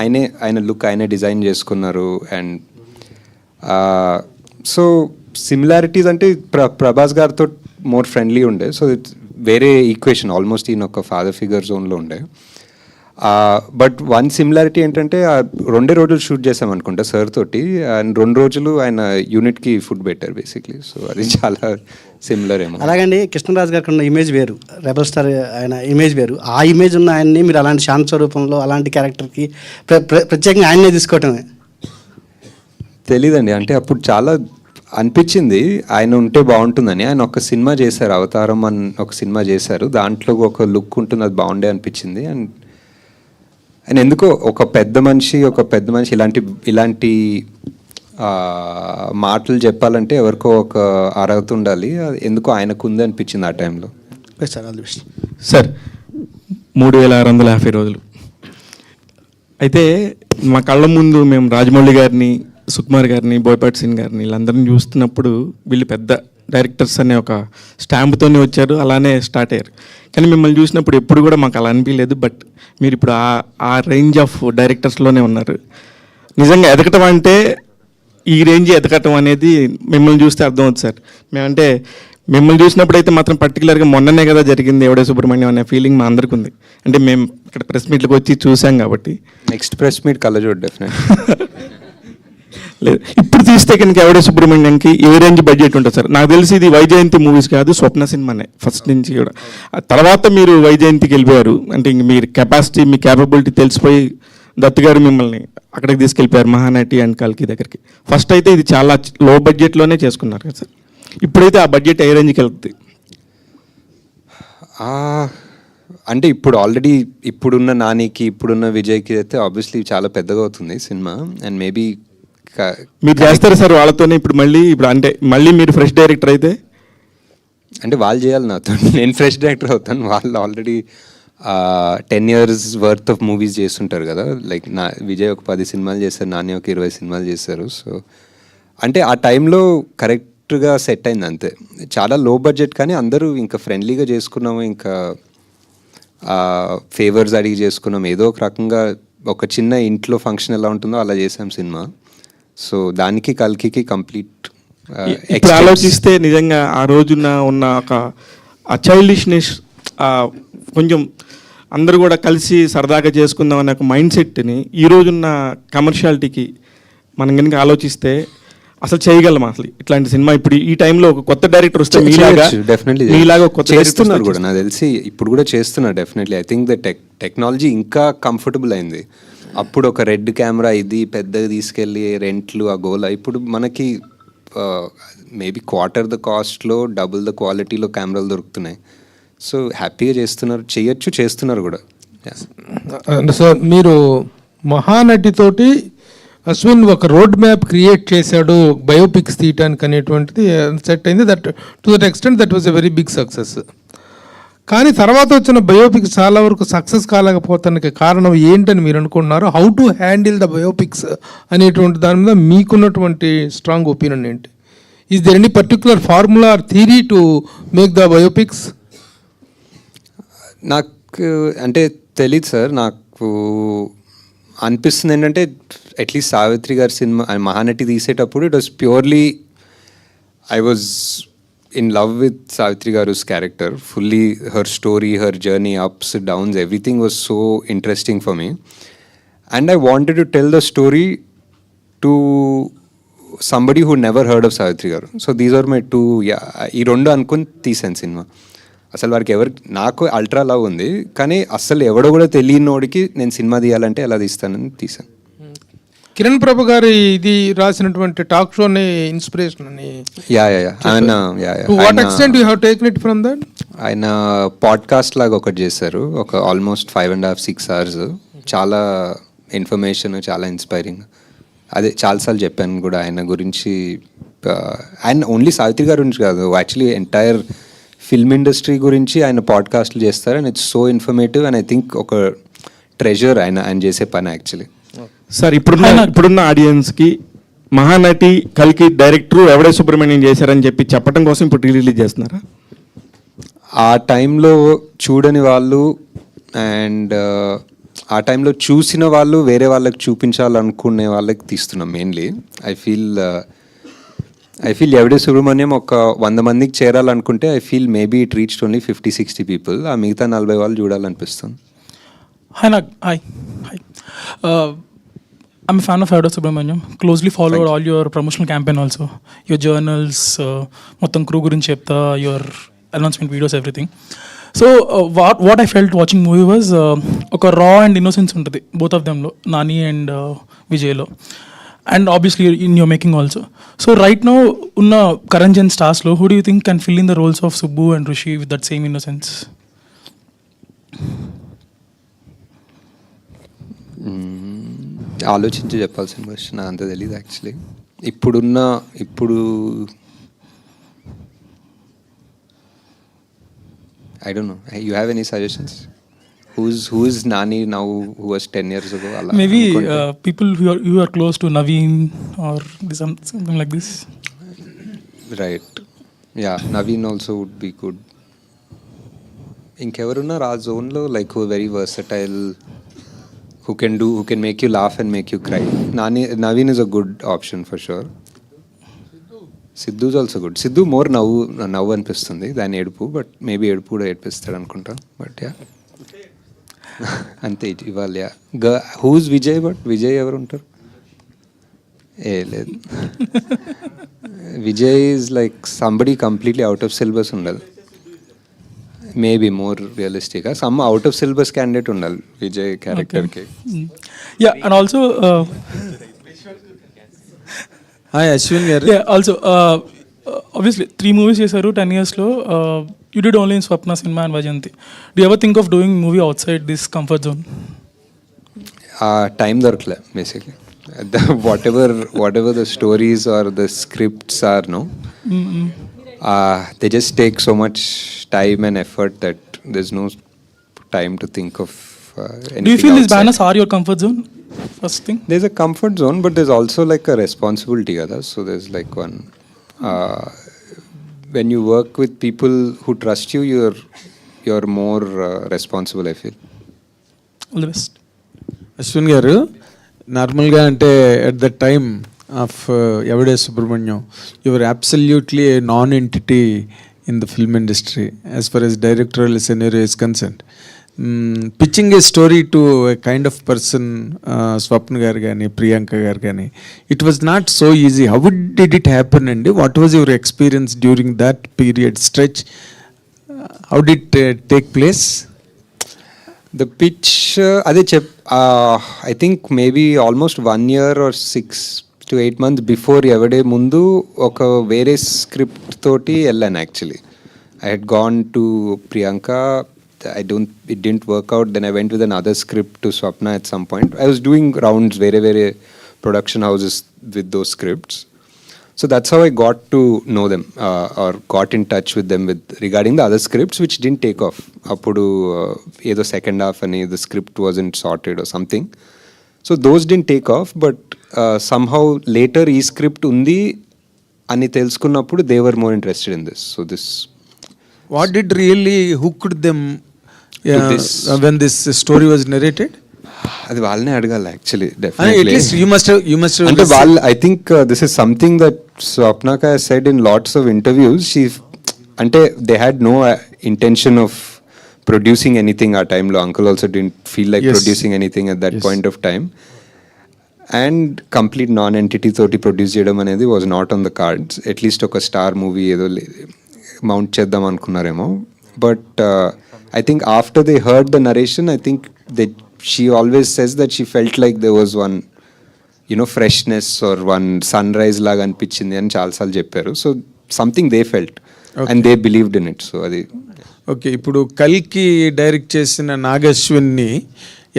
ఆయన లుక్ ఆయనే డిజైన్ చేసుకున్నారు. అండ్ సో సిమిలారిటీస్ అంటే ప్రభాస్ గారితో మోర్ ఫ్రెండ్లీ ఉండే. సో ఇట్స్ వేరే ఈక్వేషన్, ఆల్మోస్ట్ ఈయన ఒక ఫాదర్ ఫిగర్ జోన్లో ఉండే. బట్ వన్ సిమిలారిటీ ఏంటంటే 2 రోజులు షూట్ చేసాం అనుకుంటా సార్ తోటి, అండ్ 2 రోజులు ఆయన యూనిట్కి ఫుడ్ పెట్టారు బేసిక్లీ. సో అది చాలా సిమిలర్ ఏమో. అలాగండి కృష్ణరాజు గారికి ఉన్న ఇమేజ్ వేరు, రెబల్ స్టార్ ఆయన ఇమేజ్ వేరు. ఆ ఇమేజ్ ఉన్న ఆయన్ని మీరు అలాంటి శాంత స్వరూపంలో అలాంటి క్యారెక్టర్కి ప్రత్యేకంగా ఆయన్నే తీసుకోవటమే తెలీదండి. అంటే అప్పుడు చాలా అనిపించింది ఆయన ఉంటే బాగుంటుందని. ఆయన ఒక సినిమా చేశారు, అవతారం అని ఒక సినిమా చేశారు, దాంట్లో ఒక లుక్ ఉంటుంది, అది బాగుండే అనిపించింది. అండ్ ఎందుకో ఒక పెద్ద మనిషి ఇలాంటి మాటలు చెప్పాలంటే ఎవరికో ఒక అర్హత ఉండాలి, ఎందుకో ఆయనకు ఉంది అనిపించింది ఆ టైంలో. సార్ 3650 రోజులు అయితే మా కళ్ళ ముందు మేము రాజమౌళి గారిని, సుకుమార్ గారిని, బోయపాటి సింగ్ గారిని వీళ్ళందరినీ చూస్తున్నప్పుడు వీళ్ళు పెద్ద డైరెక్టర్స్ అనే ఒక స్టాంప్తోనే వచ్చారు, అలానే స్టార్ట్ అయ్యారు. కానీ మిమ్మల్ని చూసినప్పుడు ఎప్పుడు కూడా మాకు అలా అనిపించలేదు. బట్ మీరు ఇప్పుడు ఆ రేంజ్ ఆఫ్ డైరెక్టర్స్లోనే ఉన్నారు. నిజంగా ఎదగటం అంటే ఈ రేంజ్ ఎదగటం అనేది మిమ్మల్ని చూస్తే అర్థమవుతుంది సార్. మేమంటే మిమ్మల్ని చూసినప్పుడు అయితే మాత్రం పర్టికులర్గా మొన్ననే కదా జరిగింది ఎవడే సుబ్రహ్మణ్యం అనే ఫీలింగ్ మా అందరికీ ఉంది. అంటే మేము ఇక్కడ ప్రెస్ మీట్లకు వచ్చి చూసాం కాబట్టి. నెక్స్ట్ ప్రెస్ మీట్ కళ్ళజోడు డెఫినెట్ లేదు, ఇప్పుడు తీస్తే కనుక ఎవడే సుబ్రహ్మణ్యంకి ఏ రేంజ్ బడ్జెట్ ఉంటుంది సార్? నాకు తెలిసి ఇది వైజయంతి మూవీస్ కాదు, స్వప్న సినిమానే ఫస్ట్ నుంచి కూడా. తర్వాత మీరు వైజయంతికి వెళ్ళిపోయారు, అంటే ఇంక మీరు కెపాసిటీ, మీ క్యాపబిలిటీ తెలిసిపోయి దత్తు గారు మిమ్మల్ని అక్కడికి తీసుకెళ్ళిపోయారు మహానటి అండ్ కల్కి దగ్గరికి. ఫస్ట్ అయితే ఇది చాలా లో బడ్జెట్లోనే చేసుకున్నారు కదా సార్, ఇప్పుడైతే ఆ బడ్జెట్ ఏ రేంజ్కి వెళ్తుంది? అంటే ఇప్పుడు ఆల్రెడీ ఇప్పుడున్న నానికి, ఇప్పుడున్న విజయ్కి అయితే ఆబ్వియస్లీ చాలా పెద్దగా అవుతుంది సినిమా. అండ్ మేబీ మీరు చేస్తారు సార్ వాళ్ళతోనే ఇప్పుడు అంటే మళ్ళీ మీరు ఫ్రెష్ డైరెక్టర్ అయితే? అంటే వాళ్ళు చేయాలి నాతో, నేను ఫ్రెష్ డైరెక్టర్ అవుతాను. వాళ్ళు already 10 years worth of movies చేస్తుంటారు కదా. లైక్ విజయ్ ఒక 10 సినిమాలు చేశారు, నాని ఒక 20 సినిమాలు చేశారు. సో అంటే ఆ టైంలో కరెక్ట్గా సెట్ అయింది అంతే. చాలా లో బడ్జెట్ కానీ అందరూ ఇంకా ఫ్రెండ్లీగా చేసుకున్నాము, ఇంకా ఫేవర్స్ అడిగి చేసుకున్నాం. ఏదో ఒక రకంగా ఒక చిన్న ఇంట్లో ఫంక్షన్ ఎలా ఉంటుందో అలా చేసాం సినిమా. సో దానికి కల్కి కంప్లీట్ ఇప్పుడు ఆలోచిస్తే నిజంగా ఆ రోజున ఉన్న ఒక ఆ చైల్డిష్నెస్, కొంచెం అందరూ కూడా కలిసి సరదాగా చేసుకుందాం అనే ఒక మైండ్ సెట్ని ఈ రోజున్న కమర్షియాలిటీకి మనం కనుక ఆలోచిస్తే అసలు చేయగలం అసలు ఇట్లాంటి సినిమా? ఇప్పుడు ఈ టైంలో ఒక కొత్త డైరెక్టర్ వస్తే మీలాగా కొత్త చేస్తున్నారు కూడా, నాకు తెలిసి ఇప్పుడు కూడా చేస్తున్నారు definitely. I think the technology ఇంకా కంఫర్టబుల్ అయింది. అప్పుడు ఒక రెడ్ కెమెరా ఇది పెద్దగా తీసుకెళ్ళి రెంట్లు ఆ గోల, ఇప్పుడు మనకి మేబీ క్వార్టర్ ద కాస్ట్లో డబుల్ ద క్వాలిటీలో కెమెరాలు దొరుకుతున్నాయి. సో హ్యాపీగా చేస్తున్నారు కూడా. సార్ మీరు మహానటితోటి అశ్విన్ ఒక రోడ్ మ్యాప్ క్రియేట్ చేశాడు బయోపిక్స్ తీయటానికి అనేటువంటిది సెట్ అయింది. That to that extent that was a very big success. కానీ తర్వాత వచ్చిన బయోపిక్స్ చాలా వరకు సక్సెస్ కాలేకపోతానికి కారణం ఏంటని మీరు అనుకుంటున్నారు? How to handle the biopics అనేటువంటి దాని మీద మీకున్నటువంటి స్ట్రాంగ్ ఒపీనియన్ ఏంటి? Is there any particular formula or theory to make the biopics? నాకు అంటే తెలియదు సార్, నాకు అనిపిస్తుంది ఏంటంటే అట్లీస్ట్ సావిత్రి గారి సినిమా మహానటి తీసేటప్పుడు it was purely I was in love with Savitri Garu's character, fully her story, her journey, ups, downs, everything was so interesting for me. And I wanted to tell the story to somebody who never heard of Savitri Garu. So these are my two, ఈ రెండు అనుకుని తీసాను cinema. అసలు వారికి నాకు ultra love ఉంది, కానీ అసలు ఎవడో కూడా తెలియనోడికి నేను సినిమా తీయాలంటే ఎలా తీస్తానని తీసాను. కిరణ్ ప్రభు గారి ఇది రాసినటువంటి టాక్ షోని ఇన్స్పిరేషన్ అని. What extent you have taken it from that? ఆయన పాడ్కాస్ట్ లాగా ఒకటి చేశారు, ఒక ఆల్మోస్ట్ 5.5-6 hours. చాలా ఇన్ఫర్మేషన్, చాలా ఇన్స్పైరింగ్. అదే చాలాసార్లు చెప్పాను కూడా ఆయన గురించి. ఆయన ఓన్లీ సావిత్రి గారి గురించి కాదు, యాక్చువల్లీ ఎంటైర్ ఫిల్మ్ ఇండస్ట్రీ గురించి ఆయన పాడ్కాస్ట్లు చేస్తారు and it's so informative and I think ఒక ట్రెజర్ ఆయన చేసే పని యాక్చువల్లీ. సార్ ఇప్పుడున్న ఆడియన్స్కి మహానటి కల్కి డైరెక్టర్ ఎవడే సుబ్రహ్మణ్యం చేశారని చెప్పి చెప్పడం కోసం ఇప్పుడు రిలీజ్ చేస్తున్నారా? ఆ టైంలో చూడని వాళ్ళు అండ్ ఆ టైంలో చూసిన వాళ్ళు వేరే వాళ్ళకి చూపించాలనుకునే వాళ్ళకి తీస్తున్నాం మెయిన్లీ. ఐ ఫీల్ ఎవడే సుబ్రహ్మణ్యం ఒక 100 మందికి చేరాలనుకుంటే I feel maybe it reached only 50-60 people. ఆ మిగతా 40 వాళ్ళు చూడాలనిపిస్తుంది. Hi, Nag. Hi. I'm a fan of Evade Subramaniam. Closely followed all your promotional campaign also. Your journals, మొత్తం crew గురించి చెప్తా, your announcement videos, everything. So what I felt watching movie was ఒక raw and innocence ఉంటుంది both of them లో, Nani and Vijay లో. And obviously in your making also. So right now ఉన్న current gen stars లో, who do you think can fill in the roles of Subbu and Rishi with that same innocence? ఆలోచించి చెప్పాల్సిన question, నాకు అంత తెలియదు actually. ఇప్పుడు I don't no. You have any suggestions? Who is Nani now, who was 10 years ago? Maybe people who are close to Naveen or something like this. Right. Yeah, Naveen also would be good. ఇంకెవరున్నారు ఆ జోన్లో like who very versatile, who can make you laugh and make you cry? Naveen is a good option for sure. Sidhu is also good. Sidhu more నవ్వు అనిపిస్తుంది దాని ఏడుపు, but maybe ఏడుపు కూడా ఏడిపిస్తాడు అనుకుంటా. బట్ యా అంతే ఇవాళ. హూజ్ విజయ్? బట్ విజయ్ ఎవరు ఉంటారు? లేదు. Vijay is like somebody completely out of syllabus ఉండాలి. మేబీ మోర్ రియలిస్టిక్గా some out of syllabus candidate ఉండాలి విజయ్ క్యారెక్టర్కి. Yeah, and also hi Ashwin garu. Yeah, also obviously 3 movies చేశారు 10 years లో. You did only in Swapna Cinema and Vajanti. Do you ever think of doing movie outside this comfort zone? Time దొరకలే basically. whatever the stories or the scripts are, no, they just take so much time and effort that there's no time to think of anything. Do you feel outside. these banners are your comfort zone? First thing, There's a comfort zone, but there's also like a responsibility, kada. So there's like one when you work with people who trust you, you're more responsible, I feel. all the best. Ashwin garu, నార్మల్గా అంటే at the time of Yevade Subramanyam, your absolutely a non entity in the film industry as far as directorial scenario is concerned. Pitching a story to a kind of person, Swapna garu కానీ ప్రియాంక గారు కానీ, it was not so easy. How did it happen అండి? What was your experience during that period stretch? How did take place? The pitch, I think maybe almost 1 year or 6 to 8 months before Evade mundu oka vere script toti ellanu actually. I had gone to Priyanka, it didn't work out. Then I went with another script to Swapna at some point. I was doing rounds very production houses with those scripts. So that's how I got to know them or got in touch with them regarding the other scripts which didn't take off. Appudu edo second half ani the script wasn't sorted or something. So those didn't take off, but somehow later ee script undi ani telusukunnappudu they were more interested in this. So this, what did really hooked them when this story was narrated? అది వాళ్ళనే అడగాలి actually. Definitely at least you must అంటే వాళ్ళు, I think this is something that స్వప్నక has said in lots of interviews. She అంటే they had no intention of producing anything ఆ టైంలో. Uncle also didn't feel like producing anything at that point of time. And complete non entity తోటి produce చేయడం అనేది was not on the cards. At least ఒక star movie ఏదో mount చేద్దాం అనుకున్నారేమో. But I think after they heard the narration, I think she always says that she felt like there was one, freshness or one sunrise laga anpichindi ani chaala saal chepparu. So something they felt and they believed in it. So adi okay. ఇప్పుడు కల్కి direct చేసిన నాగశ్విన్ని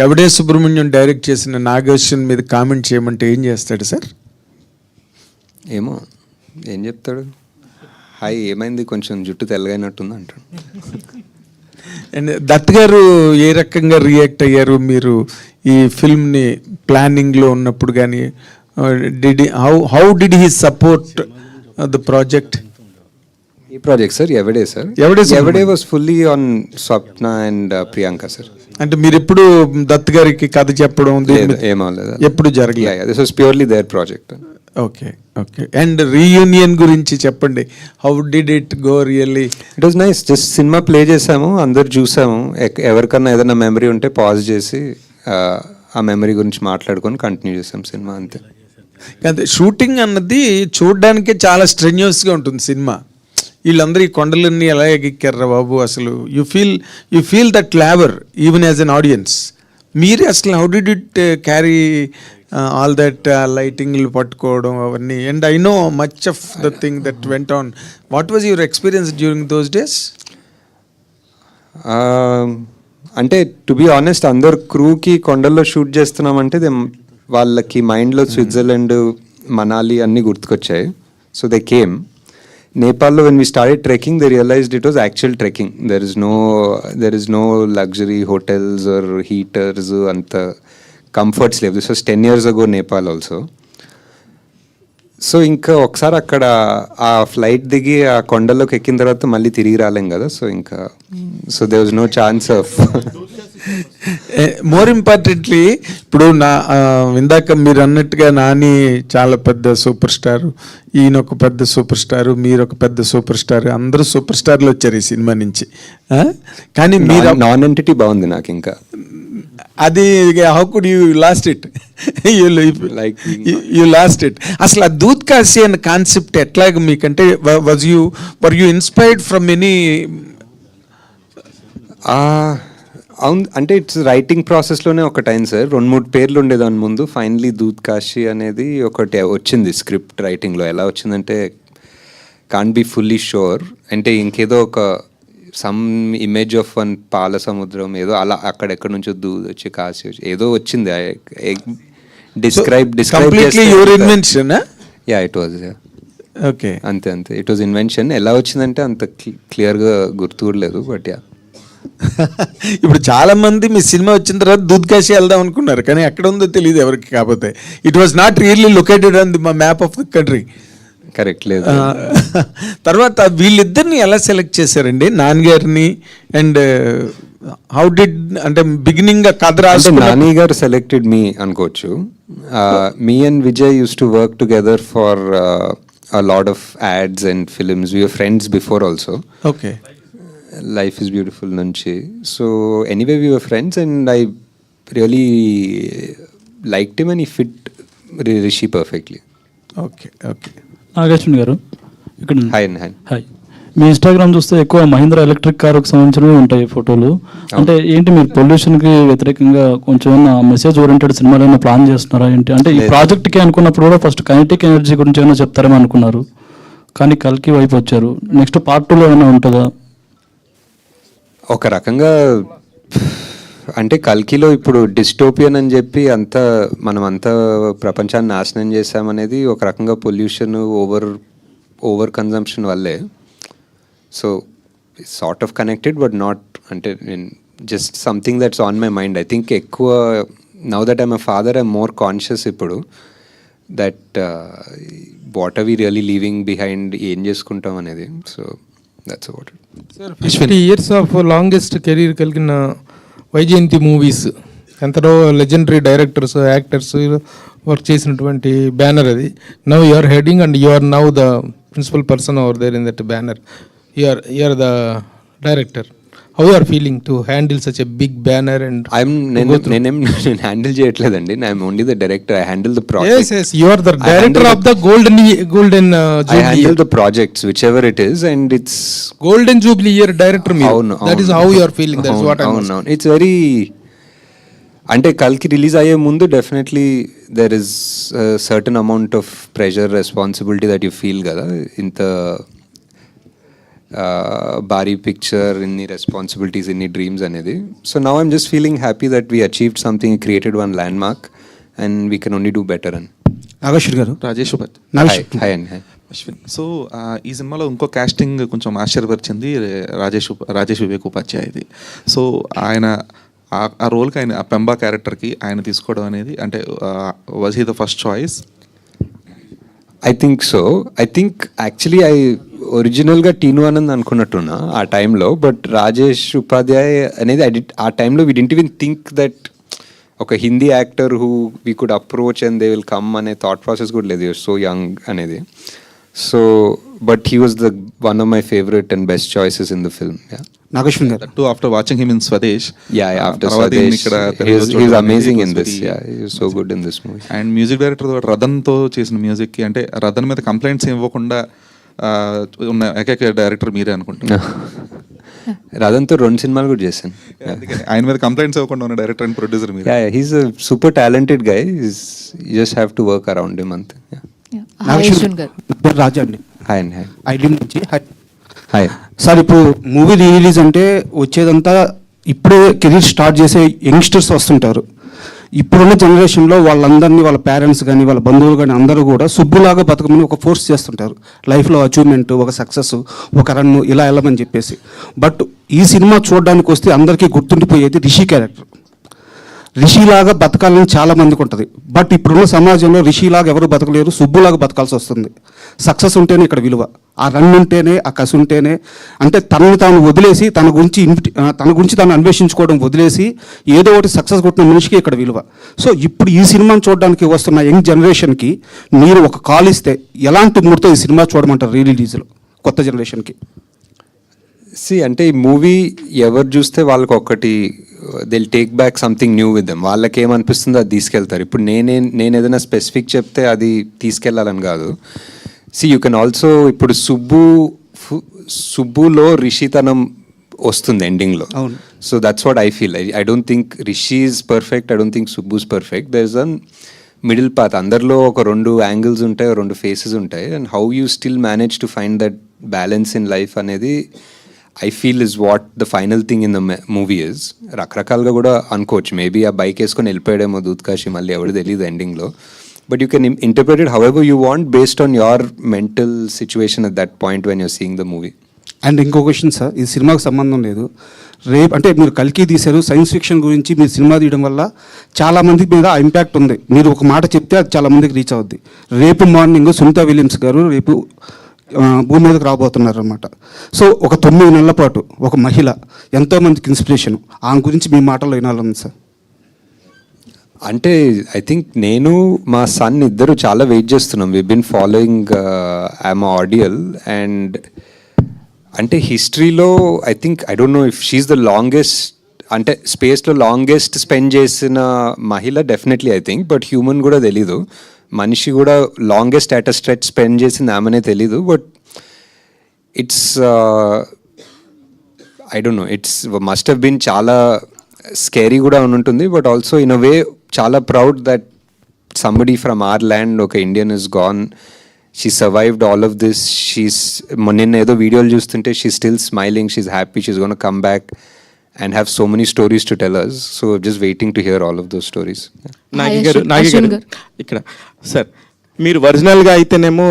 ఎవడే Subrahmanyam direct చేసిన నాగశ్విన్ మీద comment చేయమంటే ఏం చేస్తాడు sir? ఏమో ఏం చెప్తాడు. హాయ్ ఏమైంది కొంచెం జుట్టు తెల్లగైనట్టుంది అంటాడు. అండ్ దత్ గారు ఏ రకంగా రియాక్ట్ అయ్యారు మీరు ఈ ఫిల్మ్ని ప్లానింగ్లో ఉన్నప్పుడు కానీ how did he support the project? ఈ project sir Yevade sir, Yevade was fully on Swapna and Priyanka sir. అంటే మీరు ఎప్పుడు దత్ గారికి కథ చెప్పడం ఏమవలేదు, ఎప్పుడు జరగలేదు? This was purely their project. Okay okay. And reunion గురించి చెప్పండి, how did it go really? It was nice, just cinema play చేసాము, అందరు చూసాము, ఎవరికన్నా ఏదైనా మెమరీ ఉంటే పాజ్ చేసి ఆ మెమరీ గురించి మాట్లాడుకొని కంటిన్యూ చేసాం సినిమా, అంతే. కానీ షూటింగ్ అన్నది చూడడానికే చాలా స్ట్రెన్యూస్గా ఉంటుంది సినిమా. వీళ్ళందరూ ఈ కొండలన్నీ ఎలా ఎక్కారా బాబు అసలు. You feel that labour even as an audience. మీరే అసలు how did it carry all that లైటింగ్లు పట్టుకోవడం అవన్నీ? And I know much of the thing that went on. What was your experience during those days? అంటే to be honest, అందరు క్రూకి కొండల్లో shoot చేస్తున్నామంటే వాళ్ళకి మైండ్లో స్విట్జర్లాండ్, మనాలి అన్నీ గుర్తుకొచ్చాయి. So they came. నేపాల్లో when we started trekking, they realized it was actual trekking. There is no luxury hotels or heaters and comforts level. This was 10 years ago Nepal also. So ఇంకా ఒకసారి అక్కడ ఆ flight దిగి ఆ కొండలోకి ఎక్కిన తర్వాత మళ్ళీ తిరిగి రాలేం కదా. సో ఇంకా there was no chance of. More importantly ఇప్పుడు ఇందాక మీరు అన్నట్టుగా నాని చాలా పెద్ద సూపర్ స్టార్, ఈయన ఒక పెద్ద సూపర్ స్టార్, మీరు ఒక పెద్ద సూపర్ స్టార్, అందరూ సూపర్ స్టార్లు వచ్చారు ఈ సినిమా నుంచి. కానీ మీరు నాన్ ఎంటిటీ బాగుంది నాకు ఇంకా. అది how could you lost it? You lost it. అసలు ఆ దూద్ కాశీ అనే కాన్సెప్ట్ ఎట్లాగ మీకంటే were you inspired from any? అవును, అంటే ఇట్స్ రైటింగ్ ప్రాసెస్లోనే ఒకటి అయింది సార్. 2-3 పేర్లు ఉండేదాని ముందు, ఫైనలీ దూద్ కాశీ అనేది ఒకటి వచ్చింది స్క్రిప్ట్ రైటింగ్లో. ఎలా వచ్చిందంటే కాంట్ బి ఫుల్లీ షూర్, అంటే ఇంకేదో ఒక సమ్ ఇమేజ్ ఆఫ్ వన్ పాల సముద్రం ఏదో అలా అక్కడెక్కడ నుంచో దూద్ వచ్చి కాశీ వచ్చి ఏదో వచ్చింది. డిస్క్రైబ్ ఇట్ వాజ్ ఓకే, అంతే ఇట్ వాజ్ ఇన్వెన్షన్. ఎలా వచ్చిందంటే అంత క్లియర్గా గుర్తులేదు, బట్ యా. ఇప్పుడు చాలా మంది మీ సినిమా వచ్చిన తర్వాత దూద్ కాశీ వెళ్దాం అనుకున్నారు, కానీ ఎక్కడ ఉందో తెలియదు ఎవరికి. కాకపోతే it was not really located on the map of the country. Correct లేదు. తర్వాత వీళ్ళిద్దరిని ఎలా సెలెక్ట్ చేశారండి, నాన్నగారిని? అండ్ హౌ డిడ్, అంటే బిగినింగ్ కథ రాసి నాని గారు సెలెక్టెడ్ మీ అనుకోవచ్చు. Me and Vijay use to work together for a lot of ads and films. We were friends before also. Okay. Life is Beautiful nunchi. So anyway, we were friends and I really liked him and he fit Rishi perfectly. Okay. Nag Ashwin గారు ఇక్కడ. Hi. మీ Instagram చూస్తే ఎక్కువ Mahindra electric కార్కి సంబంధించినవి ఉంటాయి ఫోటోలు. అంటే ఏంటి మీరు పొల్యూషన్కి వ్యతిరేకంగా కొంచెం మెసేజ్ ఓరియంటెడ్ సినిమాలు ఏమైనా ప్లాన్ చేస్తున్నారా ఏంటి? అంటే ఈ ప్రాజెక్ట్కి అనుకున్నప్పుడు కూడా ఫస్ట్ కైనెటిక్ ఎనర్జీ గురించి ఏమైనా చెప్తారేమో అనుకున్నారు, కానీ కల్కి వైపు వచ్చారు. నెక్స్ట్ పార్ట్ 2లో ఏమైనా ఉంటుందా? ఒక రకంగా అంటే కల్కిలో ఇప్పుడు డిస్టోపియన్ అని చెప్పి మనం అంతా ప్రపంచాన్ని నాశనం చేసామనేది ఒక రకంగా పొల్యూషన్, ఓవర్ కన్జంప్షన్ వల్లే. So sort of connected but not, అంటే just something that's on my mind. I think ఎక్కువ now that I'm a father I'm more conscious ఇప్పుడు that what are we really leaving behind, ఏం చేసుకుంటాం అనేది. So that's about it. 50 years of longest career కలిగిన Vyjayanthi movies, ఎంతలో legendary directors, actors work చేసినటువంటి banner అది. Now you are heading and you are now the principal person over there in that banner. You are the director. How you are feeling to handle such a big banner? And నేను handle చేయట్లేదండి. I'm only the director. I handle the project. Yes, you are the director of the golden Jubilee. I handle the projects whichever it is and it's golden Jubilee year director me. That is how you are feeling. That's what I know. It's very, అంటే కల్కి release అయ్యే ముందు definitely there is certain amount of pressure, responsibility that you feel కదా. ఇంత భారీ picture, ఇన్ని responsibilities, ఇన్ని dreams అనేది. So now I'm just feeling happy that we achieved something, created one land mark and we can only do better. అని నాగేశ్వర్ గారు, Rajesh hi అండి. Ashwin, so ఈ సినిమాలో ఇంకో కాస్టింగ్ కొంచెం ఆశ్చర్యపరిచింది రాజేష్ వివేక్ ఉపాధ్యాయది. సో ఆయన ఆ రోల్కి ఆయన ఆ పెంబా క్యారెక్టర్కి ఆయన తీసుకోవడం అనేది అంటే was he the first choice? I think so. I think actually ఒరిజినల్గా టీను ఆనంద్ అనుకున్నట్టున్నా ఆ టైంలో, బట్ రాజేష్ ఉపాధ్యాయ్ అనేది ఆ టైంలో we didn't even think that ఒక Hindi actor who we could approach and they will come అనే థాట్ ప్రాసెస్ కూడా లేదు, సో యంగ్ అనేది. So but he was the one of my favourite and best choices in the film. Nageshwan garu, to after watching him in Swades. After Swadesh, he's amazing in this. Yeah, he's so good in this movie. And music director రతన్తో చేసిన మ్యూజిక్కి అంటే రతన్ మీద complaints ఇవ్వకుండా ఉన్న ఏకైక director మీరే అనుకుంటున్నా. రతన్తో 2 సినిమాలు కూడా చేశాను. ఆయన మీద కంప్లైంట్స్ ఇవ్వకుండా ఉన్న డైరెక్టర్ అండ్ ప్రొడ్యూసర్ మీరు. He's a super talented guy. You just have to work around him అంతే. నాగేశ్వన్ గారు, రాజా అండి, హాయ్ ఐడియం నుంచి. హాయ్ సార్, ఇప్పుడు మూవీ రిలీజ్ అంటే వచ్చేదంతా ఇప్పుడే కెరీర్ స్టార్ట్ చేసే యంగ్స్టర్స్ వస్తుంటారు. ఇప్పుడున్న జనరేషన్లో వాళ్ళందరినీ వాళ్ళ పేరెంట్స్ కానీ వాళ్ళ బంధువులు కానీ అందరూ కూడా సుబ్బులాగా బతకమని ఒక ఫోర్స్ చేస్తుంటారు. లైఫ్లో అచీవ్మెంట్, ఒక సక్సెస్, ఒక రన్ను ఇలా వెళ్ళమని చెప్పేసి. బట్ ఈ సినిమా చూడడానికి వస్తే అందరికీ గుర్తుండిపోయేది రిషి క్యారెక్టర్. రిషిలాగా బతకాలని చాలా మందికి ఉంటుంది. బట్ ఇప్పుడున్న సమాజంలో రిషిలాగా ఎవరు బతకలేరు, సుబ్బులాగా బతకాల్సి వస్తుంది. సక్సెస్ ఉంటేనే ఇక్కడ విలువ, ఆ రన్ ఉంటేనే, ఆ కసి ఉంటేనే. అంటే తనని తాను వదిలేసి తన గురించి తాను అన్వేషించుకోవడం వదిలేసి ఏదో ఒకటి సక్సెస్ కొట్టిన మనిషికి ఇక్కడ విలువ. సో ఇప్పుడు ఈ సినిమాని చూడడానికి వస్తున్న యంగ్ జనరేషన్కి మీరు ఒక కాల్ ఇస్తే ఎలాంటి మూడ్తో ఈ సినిమా చూడమంటారు రిలీజ్లో కొత్త జనరేషన్కి? అంటే ఈ మూవీ ఎవరు చూస్తే వాళ్ళకి ఒకటి they'll take back something new with them. వాళ్ళకి ఏమనిపిస్తుందో అది తీసుకెళ్తారు. ఇప్పుడు నేను ఏదైనా స్పెసిఫిక్ చెప్తే అది తీసుకెళ్ళాలని కాదు. యూ కెన్ ఆల్సో ఇప్పుడు సుబ్బులో రిషితనం వస్తుంది ఎండింగ్లో. So that's what I feel. I don't think Rishi is perfect, I don't think Subbu's perfect. There is an middle path. అందరిలో ఒక 2 యాంగిల్స్ ఉంటాయి, 2 ఫేసెస్ ఉంటాయి. And how you still manage to find that balance in life అనేది I feel is what the final thing in the movie is. రకరకాలుగా కూడా అనుకోవచ్చు. Maybe ఆ bike వేసుకొని వెళ్ళిపోయాడేమో దూత్కాశి, మళ్ళీ ఎవరు తెలియదు ఎండింగ్లో. But you can interpret it however you want based on your mental situation at that point when you're seeing the movie. And ఇంకో క్వశ్చన్ సార్, ఈ సినిమాకు సంబంధం లేదు. రేపు అంటే మీరు కల్కి తీశారు, సైన్స్ ఫిక్షన్ గురించి మీరు సినిమా తీయడం వల్ల చాలామంది మీద ఆ ఇంపాక్ట్ ఉంది. మీరు ఒక మాట చెప్తే అది చాలామందికి రీచ్ అవుద్ది. రేపు మార్నింగ్ సునీత విలియమ్స్ గారు రేపు భూమి మీదకి రాబోతున్నారు అనమాట. సో ఒక 9 నెలల పాటు ఒక మహిళ ఎంతోమందికి ఇన్స్పిరేషన్, ఆమె గురించి మీ మాటల్లో వినాలని సార్. అంటే ఐ థింక్ నేను మా సన్ ఇద్దరు చాలా వెయిట్ చేస్తున్నాం. We been following I'm ordeal. And అంటే హిస్టరీలో I think I don't know if she's the longest, అంటే స్పేస్లో లాంగెస్ట్ స్పెండ్ చేసిన మహిళ definitely I think. But human కూడా తెలీదు, మనిషి కూడా longest at a stretch spend చేసింది ఆమెనే తెలీదు. But it's I don't know, it's must have been చాలా స్కేరీ కూడా ఉంటుంది. But also in a way చాలా proud that somebody from our land, ఒక Indian is gone, she survived all of this. నిన్న ఏదో వీడియోలు చూస్తుంటే she still smiling, she's happy, she's gonna come back and have so many stories to tell us. So just waiting to hear all of those stories. Nagi గారు ఇక్కడ sir, మీరు ఒరిజినల్గా అయితేనేమో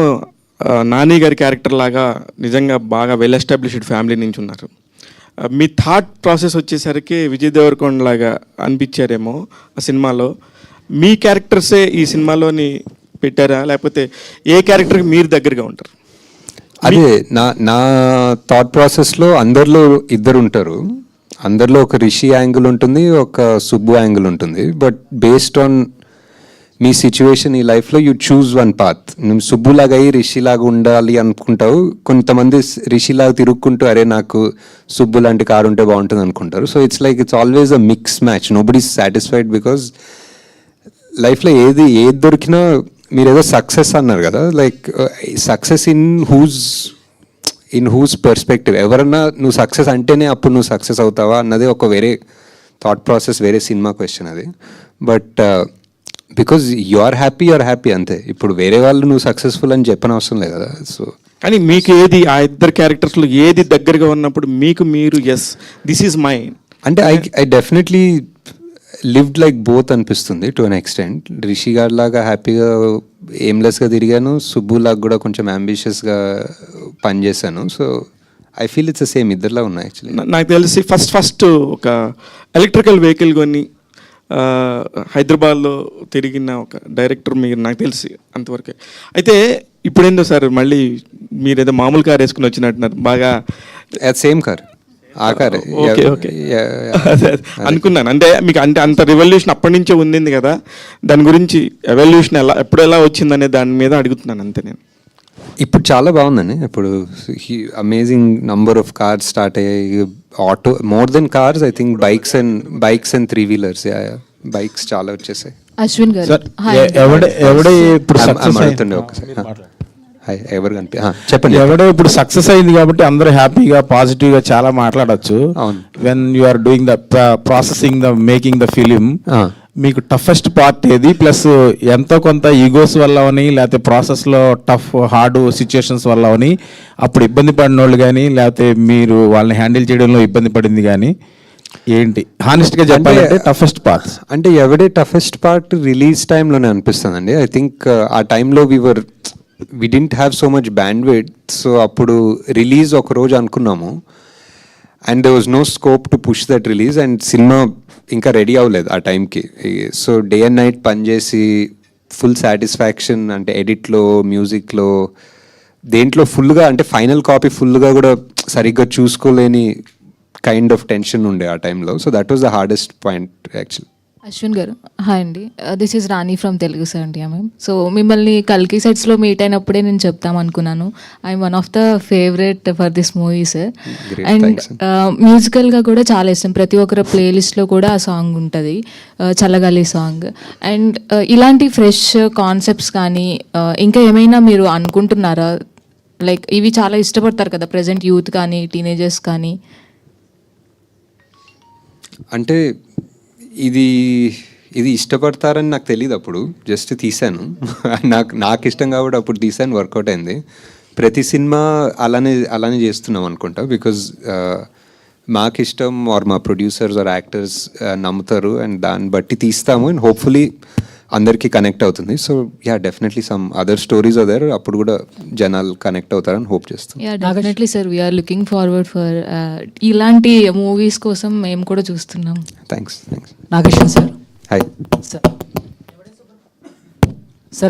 నాని గారి క్యారెక్టర్ లాగా నిజంగా బాగా వెల్ ఎస్టాబ్లిష్డ్ ఫ్యామిలీ నుంచి ఉన్నారు. మీ థాట్ ప్రాసెస్ వచ్చేసరికి విజయ్ దేవరకొండ లాగా అనిపించారేమో ఆ సినిమాలో. మీ క్యారెక్టర్సే ఈ సినిమాలోని పెట్టారా, లేకపోతే ఏ క్యారెక్టర్కి మీరు దగ్గరగా ఉంటారు? అదే నా థాట్ ప్రాసెస్లో అందరిలో ఇద్దరు ఉంటారు. అందరిలో ఒక రిషి యాంగిల్ ఉంటుంది, ఒక సుబ్బు యాంగిల్ ఉంటుంది. But based on me situation ఈ లైఫ్లో యూ చూజ్ వన్ పాత్. నువ్వు సుబ్బులాగా అయ్యి రిషిలాగా ఉండాలి అనుకుంటావు. కొంతమంది రిషిలాగా తిరుక్కుంటూ అరే నాకు సుబ్బు లాంటి కారు ఉంటే బాగుంటుంది అనుకుంటారు. So it's always a mix match. Nobody is satisfied because లైఫ్లో ఏది దొరికినా మీరు ఏదో సక్సెస్ అన్నారు కదా, like success in who's perspective. ఎవరన్నా నువ్వు సక్సెస్ అంటేనే అప్పుడు నువ్వు సక్సెస్ అవుతావా అన్నది ఒక వేరే థాట్ ప్రాసెస్, వేరే సినిమా క్వశ్చన్ అది. But because you are happy అంతే. ఇప్పుడు వేరే వాళ్ళు నువ్వు సక్సెస్ఫుల్ అని చెప్పనవసరం లేదు కదా. సో కానీ మీకు ఏది ఆ ఇద్దరు క్యారెక్టర్స్లో ఏది దగ్గరగా ఉన్నప్పుడు మీకు మీరు ఎస్ దిస్ ఈజ్ మై అంటే I definitely lived like both అనిపిస్తుంది టు అన్ ఎక్స్టెంట్. రిషి గారి లాగా హ్యాపీగా ఎయిమ్లెస్గా తిరిగాను, సుబ్బు లాగా కూడా కొంచెం అంబిషియస్గా పనిచేశాను. So I feel it's same, ఇద్దరులా ఉన్నాయి యాక్చువల్లీ. నాకు తెలిసి ఫస్ట్ ఒక ఎలక్ట్రికల్ వెహికల్ కొని హైదరాబాద్లో తిరిగిన ఒక డైరెక్టర్ మీరు, నాకు తెలిసి అంతవరకే. అయితే ఇప్పుడేందో సార్ మళ్ళీ మీరు ఏదో మామూలు కార్ వేసుకుని వచ్చినట్టున్నారు, బాగా సేమ్ కార్, ఆ కార్. ఓకే ఓకే అనుకున్నాను. అంటే మీకు అంటే అంత రివల్యూషన్ అప్పటి నుంచే ఉంది కదా, దాని గురించి ఎవల్యూషన్ ఎప్పుడు ఎలా వచ్చిందనే దాని మీద అడుగుతున్నాను అంతే నేను. ఇప్పుడు చాలా బాగుందండి. ఇప్పుడు amazing number of cars start అయ్యాయి. Auto more than cars, I think bikes and 3-wheelers, bikes చాలా వచ్చేసాయి. అశ్విన్ గారు ఎవడే ఇప్పుడు చెప్పండి. ఎవడో ఇప్పుడు సక్సెస్ అయింది కాబట్టి అందరూ హ్యాపీగా పాజిటివ్గా చాలా మాట్లాడచ్చు. When you are doing the processing the making the film, మీకు టఫెస్ట్ పార్ట్ ఏది? ప్లస్ ఎంతో కొంత ఈగోస్ వల్ల అని, లేకపోతే ప్రాసెస్లో టఫ్ హార్డ్ సిచ్యుయేషన్స్ వల్ల అని అప్పుడు ఇబ్బంది పడిన వాళ్ళు కానీ, లేకపోతే మీరు వాళ్ళని హ్యాండిల్ చేయడంలో ఇబ్బంది పడింది కానీ ఏంటి? హానెస్ట్గా చెప్పాలంటే టఫెస్ట్ పార్ట్స్ అంటే ఎవడే టఫెస్ట్ పార్ట్ రిలీజ్ టైంలోనే అనిపిస్తుందండి. ఐ థింక్ ఆ టైంలో we didn't have so much bandwidth, so అప్పుడు రిలీజ్ ఒక రోజు అనుకున్నాము and there was no scope to push that release, and cinema ఇంకా రెడీ అవ్వలేదు ఆ టైంకి. సో డే అండ్ నైట్ పనిచేసి ఫుల్ సాటిస్ఫాక్షన్, అంటే ఎడిట్లో, మ్యూజిక్లో, దేంట్లో ఫుల్గా, అంటే ఫైనల్ కాపీ ఫుల్గా కూడా సరిగ్గా చూసుకోలేని కైండ్ ఆఫ్ టెన్షన్ ఉండే ఆ టైంలో. So that was the hardest point actually. Ashwin garu hi అండి, this is Rani from Telugu sir అండి. మ్యామ్, సో మిమ్మల్ని కల్కి సెట్స్లో మీట్ అయినప్పుడే నేను చెప్తాం అనుకున్నాను, I'm one of the favourite for this movie sir. And మ్యూజికల్గా కూడా చాలా ఇష్టం, ప్రతి ఒక్కరి ప్లేలిస్ట్లో కూడా ఆ సాంగ్ ఉంటుంది, చల్లగాలి సాంగ్. అండ్ ఇలాంటి ఫ్రెష్ కాన్సెప్ట్స్ కానీ ఇంకా ఏమైనా మీరు అనుకుంటున్నారా? లైక్ ఇవి చాలా ఇష్టపడతారు కదా ప్రజెంట్ యూత్ కానీ టీనేజర్స్ కానీ. అంటే ఇది ఇష్టపడతారని నాకు తెలియదు, అప్పుడు జస్ట్ తీశాను. నాకు ఇష్టం కాబట్టి అప్పుడు తీశాను, వర్కౌట్ అయింది. ప్రతి సినిమా అలానే చేస్తున్నాం అనుకుంటా, బికాజ్ మాకు ఇష్టం ఆర్ మా ప్రొడ్యూసర్స్ ఆర్ యాక్టర్స్ నమ్ముతారు అండ్ దాన్ని బట్టి తీస్తాము అండ్ హోప్ఫుల్లీ అందరికీ కనెక్ట్ అవుతుంది. So yeah, definitely some other stories other, అప్పుడు కూడా జనాలు కనెక్ట్ అవుతారని హోప్ చేస్తాం. Yeah definitely sir, we're looking forward for ఇలాంటి మూవీస్ కోసం మేము కూడా చూస్తున్నాం. Thanks. Nageshwar sir hi sir.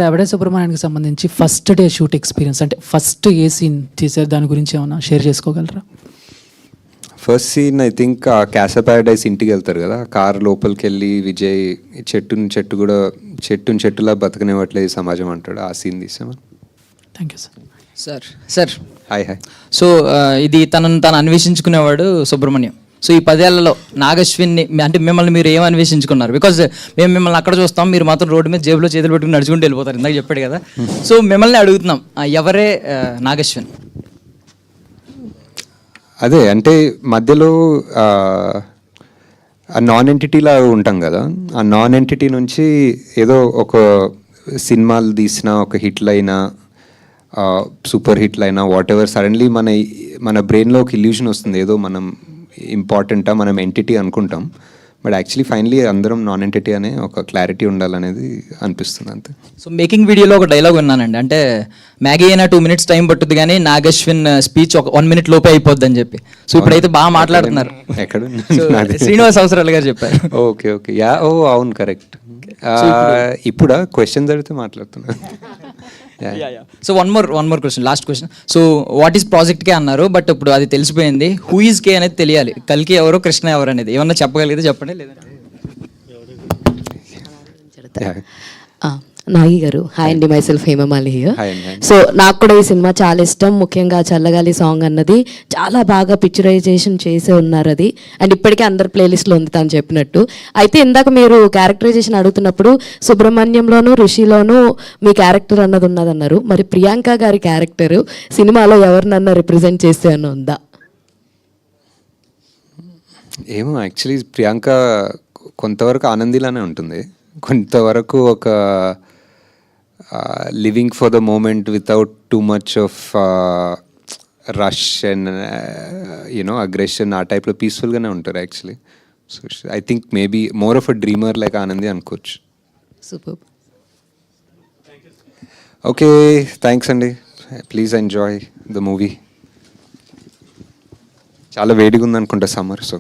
Yevade సుబ్రహ్మణ్యానికి సంబంధించి ఫస్ట్ డే షూట్ ఎక్స్పీరియన్స్, అంటే ఫస్ట్ ఏ సీన్ చేశారు, దాని గురించి ఏమైనా షేర్ చేసుకోగలరా? ఫస్ట్ సీన్ ఐ థింక్ ఆ క్యాసా ప్యారడైస్ ఇంటికి వెళ్తారు కదా, కార్ లోపలికి వెళ్ళి విజయ్ చెట్టులా బతకనివ్వట్లేదు సమాజం అంటాడు, ఆ సీన్ తీసాము. Thank you sir. Sir hi. So ఇది తను అన్వేషించుకునేవాడు సుబ్రహ్మణ్యం. సో ఈ 10 ఏళ్లలో నాగశ్విన్ని, అంటే మిమ్మల్ని మీరు ఏం అన్వేషించుకున్నారు? బికాజ్ మేము మిమ్మల్ని అక్కడ చూస్తాం, మీరు మాత్రం రోడ్డు మీద జేబులో చేతులు పెట్టుకుని నడుచుకుంటూ వెళ్ళిపోతారు, ఇందాక చెప్పాడు కదా. సో మిమ్మల్ని అడుగుతున్నాం, ఎవరే నాగశ్విన్? అదే అంటే మధ్యలో ఆ నాన్ ఎంటిటీలా ఉంటాం కదా, ఆ నాన్ ఎంటిటీ నుంచి ఏదో ఒక సినిమాలు తీసిన ఒక హిట్లు అయినా సూపర్ హిట్లు అయినా వాట్ ఎవర్, సడన్లీ మన బ్రెయిన్లో ఒక ఇల్యూషన్ వస్తుంది, ఏదో మనం ఇంపార్టెంటా, మనం ఎంటిటీ అనుకుంటాం, బట్ యాక్చువల్లీ ఫైనలీ అందరం నాన్ ఎంటిటీ అనే ఒక క్లారిటీ ఉండాలనేది అనిపిస్తుంది అంతే. సో మేకింగ్ వీడియోలో ఒక డైలాగ్ విన్నానండి, అంటే మ్యాగీ అయినా 2 minutes టైం పట్టుద్ది కానీ నాగశ్విన్ స్పీచ్ ఒక 1 minute లోపే అయిపోద్ది అని చెప్పి. సో ఇప్పుడైతే బాగా మాట్లాడుతున్నారు. ఎక్కడ? శ్రీనివాస్ అవసరాలు గారు చెప్పారు. ఓకే యా, అవును కరెక్ట్. ఇప్పుడు క్వశ్చన్స్ అడిగితే మాట్లాడుతున్నా. So one more question, last question. So what is project కే అన్నారు, బట్ ఇప్పుడు అది తెలిసిపోయింది, హూ ఈజ్ కే అనేది తెలియాలి. కల్కి ఎవరు, కృష్ణ ఎవరు అనేది ఏమన్నా చెప్పగలిగితే చెప్పండి, లేదంటే నాగి గారు. హాయ్ అండి, my self Hemamali here. So నాకు కూడా ఈ సినిమా చాలా ఇష్టం, ముఖ్యంగా చల్లగాలి సాంగ్ అన్నది చాలా బాగా పిక్చరైజేషన్ చేసే ఉన్నారు అది, అండ్ ఇప్పటికే అందరు ప్లేలిస్ట్లో ఉంది తను చెప్పినట్టు. అయితే ఇందాక మీరు క్యారెక్టరైజేషన్ అడుగుతున్నప్పుడు సుబ్రహ్మణ్యంలోను ఋషిలోను మీ క్యారెక్టర్ అన్నది ఉన్నదన్నారు, మరి ప్రియాంక గారి క్యారెక్టర్ సినిమాలో ఎవరినన్నా రిప్రజెంట్ చేస్తే అన్న ఉందా? ఏమో, యాక్చువల్లీ ప్రియాంక కొంతవరకు ఆనందిలానే ఉంటుంది, కొంతవరకు ఒక living for the moment without too much of rush and you know aggression, ఆ టైప్లో పీస్ఫుల్గానే ఉంటారు actually. So I think maybe more of a dreamer like Anandi అనుకోవచ్చు. సూపర్. ఓకే, థ్యాంక్స్ అండి. Please enjoy the movie. చాలా వేడిగా ఉంది అనుకుంటా సమ్మర్, సో